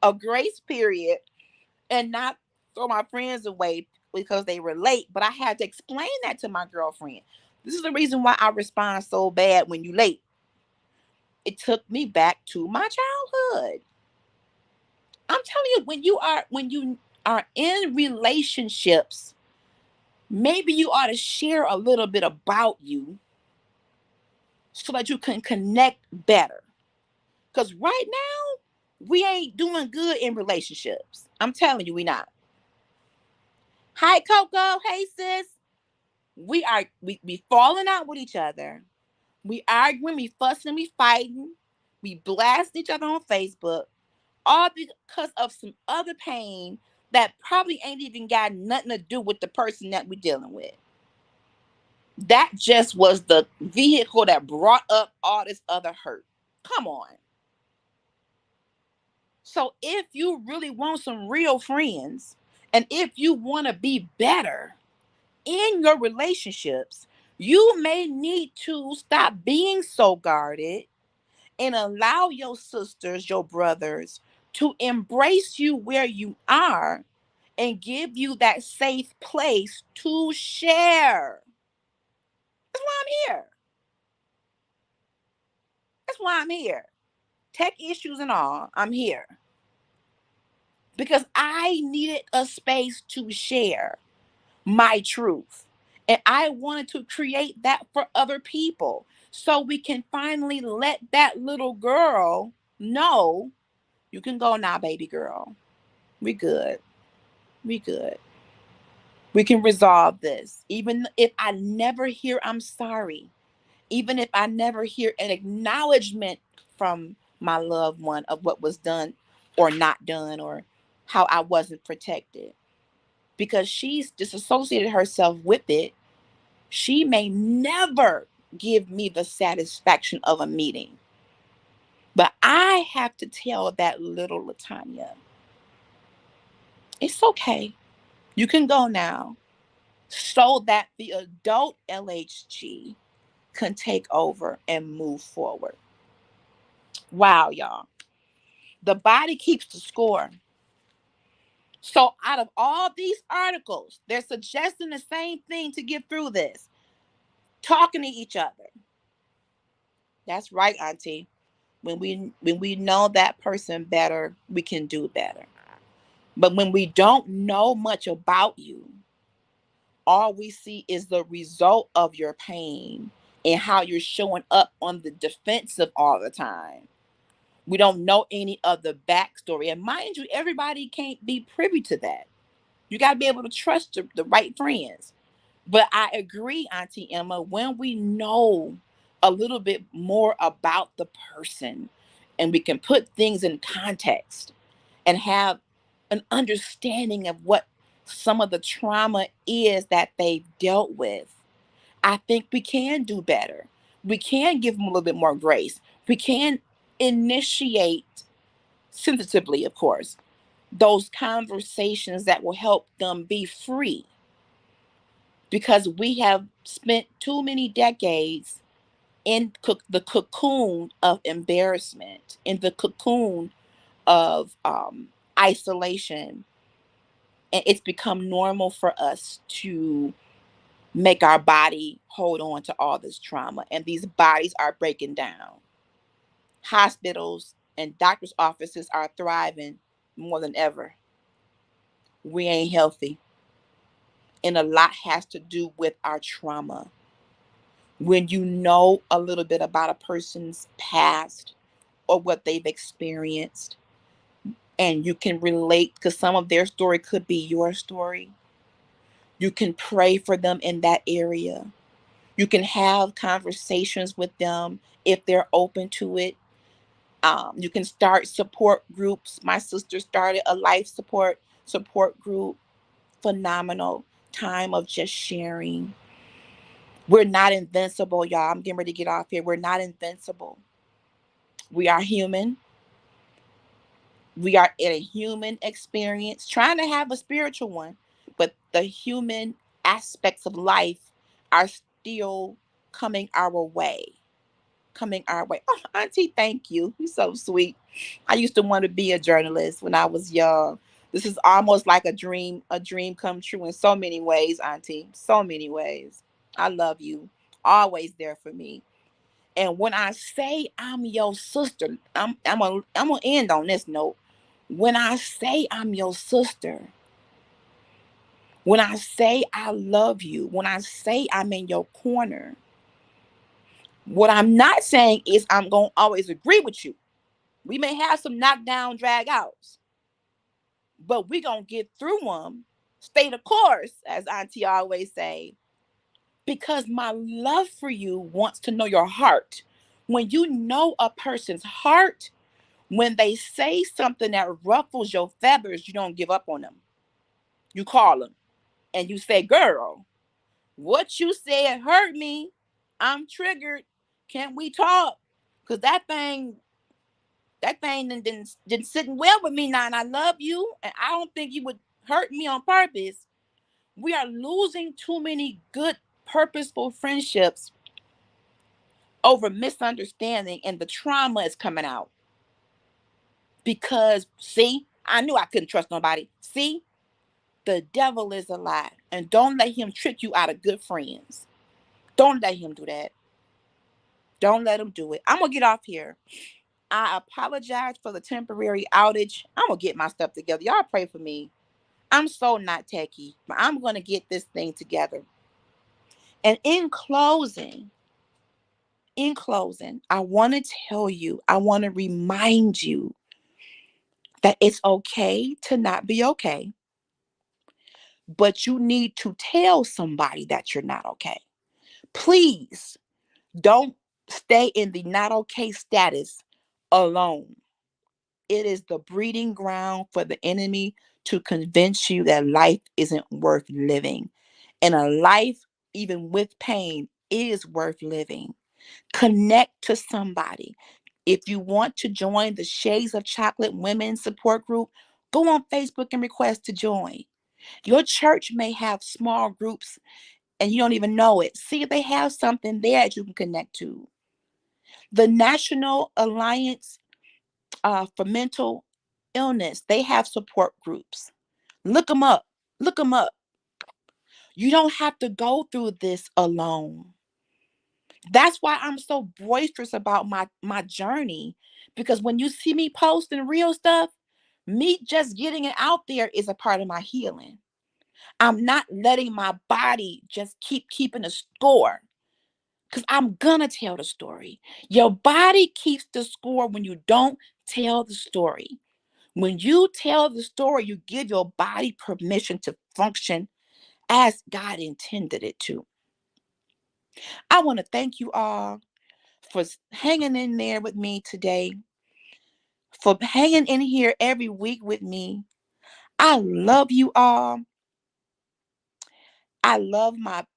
a grace period, and not throw my friends away because they were late. But I had to explain that to my girlfriend. This is the reason why I respond so bad when you late. It took me back to my childhood. I'm telling you, when you are in relationships, maybe you ought to share a little bit about you so that you can connect better. Because right now, we ain't doing good in relationships. I'm telling you, we not. Hi, Coco. Hey, sis. We falling out with each other. We arguing, we fussing, we fighting. We blast each other on Facebook. All because of some other pain that probably ain't even got nothing to do with the person that we're dealing with. That just was the vehicle that brought up all this other hurt. Come on. So if you really want some real friends, and if you want to be better in your relationships, you may need to stop being so guarded and allow your sisters, your brothers to embrace you where you are and give you that safe place to share. That's why I'm here. That's why I'm here. Tech issues and all, I'm here. Because I needed a space to share my truth. And I wanted to create that for other people so we can finally let that little girl know you can go now, baby girl. We good. We good. We can resolve this. Even if I never hear I'm sorry, even if I never hear an acknowledgement from my loved one of what was done or not done or how I wasn't protected, because she's disassociated herself with it, she may never give me the satisfaction of a meeting. But I have to tell that little Latanya, it's okay. You can go now, so that the adult LHG can take over and move forward. Wow, y'all. The body keeps the score. So out of all these articles, they're suggesting the same thing to get through this. Talking to each other. That's right, Auntie. When we know that person better, we can do better. But when we don't know much about you, all we see is the result of your pain and how you're showing up on the defensive all the time. We don't know any of the backstory. And mind you, everybody can't be privy to that. You got to be able to trust the right friends. But I agree, Auntie Emma, when we know a little bit more about the person and we can put things in context and have an understanding of what some of the trauma is that they've dealt with, I think we can do better. We can give them a little bit more grace. We can initiate, sensitively, of course, those conversations that will help them be free, because we have spent too many decades in the cocoon of embarrassment, in the cocoon of isolation. And it's become normal for us to make our body hold on to all this trauma. And these bodies are breaking down. Hospitals and doctors' offices are thriving more than ever. We ain't healthy. And a lot has to do with our trauma. When you know a little bit about a person's past or what they've experienced, and you can relate, because some of their story could be your story, you can pray for them in that area. You can have conversations with them if they're open to it. You can start support groups. My sister started a life support group. Phenomenal time of just sharing. We're not invincible, y'all. I'm getting ready to get off here. We're not invincible. We are human. We are in a human experience, trying to have a spiritual one, but the human aspects of life are still coming our way. Coming our way. Oh, Auntie, thank you. You're so sweet. I used to want to be a journalist when I was young. This is almost like a dream come true in so many ways, Auntie. So many ways. I love you. Always there for me. And when I say I'm your sister, I'm gonna end on this note. When I say I'm your sister, when I say I love you, when I say I'm in your corner, what I'm not saying is I'm gonna always agree with you. We may have some knockdown drag outs, but we gonna get through them. Stay the course, as Auntie always say, because my love for you wants to know your heart. When you know a person's heart, when they say something that ruffles your feathers, you don't give up on them. You call them and you say, "Girl, what you said hurt me. I'm triggered. Can't we talk? Because that thing didn't sitting well with me now, and I love you, and I don't think you would hurt me on purpose." We are losing too many good, purposeful friendships over misunderstanding, and the trauma is coming out. Because, see, I knew I couldn't trust nobody. See, the devil is a lie, and don't let him trick you out of good friends. Don't let him do that. Don't let him do it. I'm gonna get off here. I apologize for the temporary outage. I'm gonna get my stuff together. Y'all pray for me. I'm so not techie, but I'm gonna get this thing together. And in closing, I want to tell you, I want to remind you that it's okay to not be okay, but you need to tell somebody that you're not okay. Please don't stay in the not okay status alone. It is the breeding ground for the enemy to convince you that life isn't worth living. And a life, even with pain, is worth living. Connect to somebody. If you want to join the Shades of Chocolate Women Support Group, go on Facebook and request to join. Your church may have small groups and you don't even know it. See if they have something there that you can connect to. The National Alliance for Mental Illness, they have support groups. Look them up. Look them up. You don't have to go through this alone. That's why I'm so boisterous about my journey, because when you see me posting real stuff, me just getting it out there is a part of my healing. I'm not letting my body just keep keeping a score, because I'm gonna tell the story. Your body keeps the score when you don't tell the story. When you tell the story, you give your body permission to function as God intended it to. I want to thank you all for hanging in there with me today. for hanging in here every week with me. I love you all. I love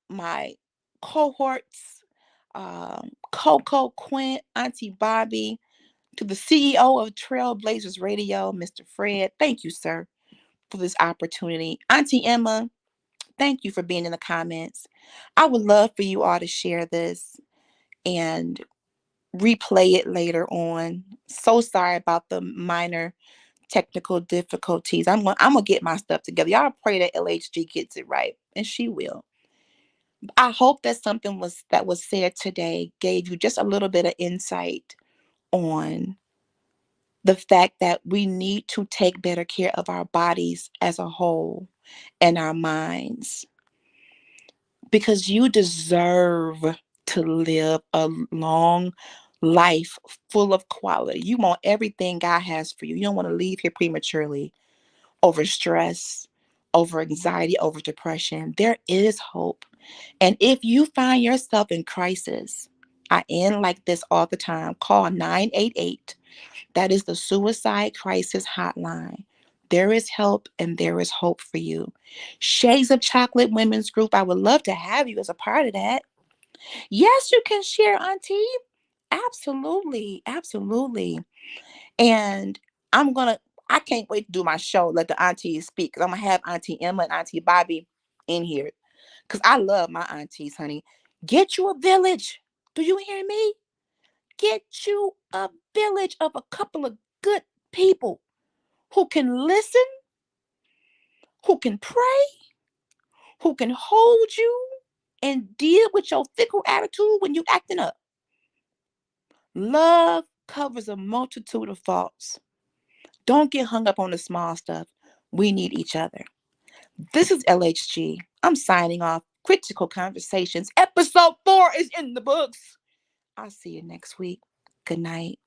my cohorts, Coco, Quint, Auntie Bobby, to the CEO of Trailblazers Radio, Mr. Fred. Thank you, sir, for this opportunity. Auntie Emma, thank you for being in the comments. I would love for you all to share this and replay it later on. So sorry about the minor technical difficulties. I'm gonna get my stuff together. Y'all pray that LHG gets it right, and she will. I hope that something that was said today gave you just a little bit of insight on the fact that we need to take better care of our bodies as a whole and our minds, because you deserve to live a long life full of quality. You want everything God has for you. You don't want to leave here prematurely over stress, over anxiety, over depression. There is hope. And if you find yourself in crisis, I end like this all the time. Call 988. That is the suicide crisis hotline. There is help and there is hope for you. Shades of Chocolate Women's Group, I would love to have you as a part of that. Yes, you can share, Auntie. Absolutely. Absolutely. And I can't wait to do my show, let the aunties speak, because I'm going to have Auntie Emma and Auntie Bobby in here, because I love my aunties, honey. Get you a village. Do you hear me? Get you a village of a couple of good people who can listen, who can pray, who can hold you and deal with your fickle attitude when you acting up. Love covers a multitude of faults. Don't get hung up on the small stuff. We need each other. This is LHG. I'm signing off. Critical Conversations. Episode 4 is in the books. I'll see you next week. Good night.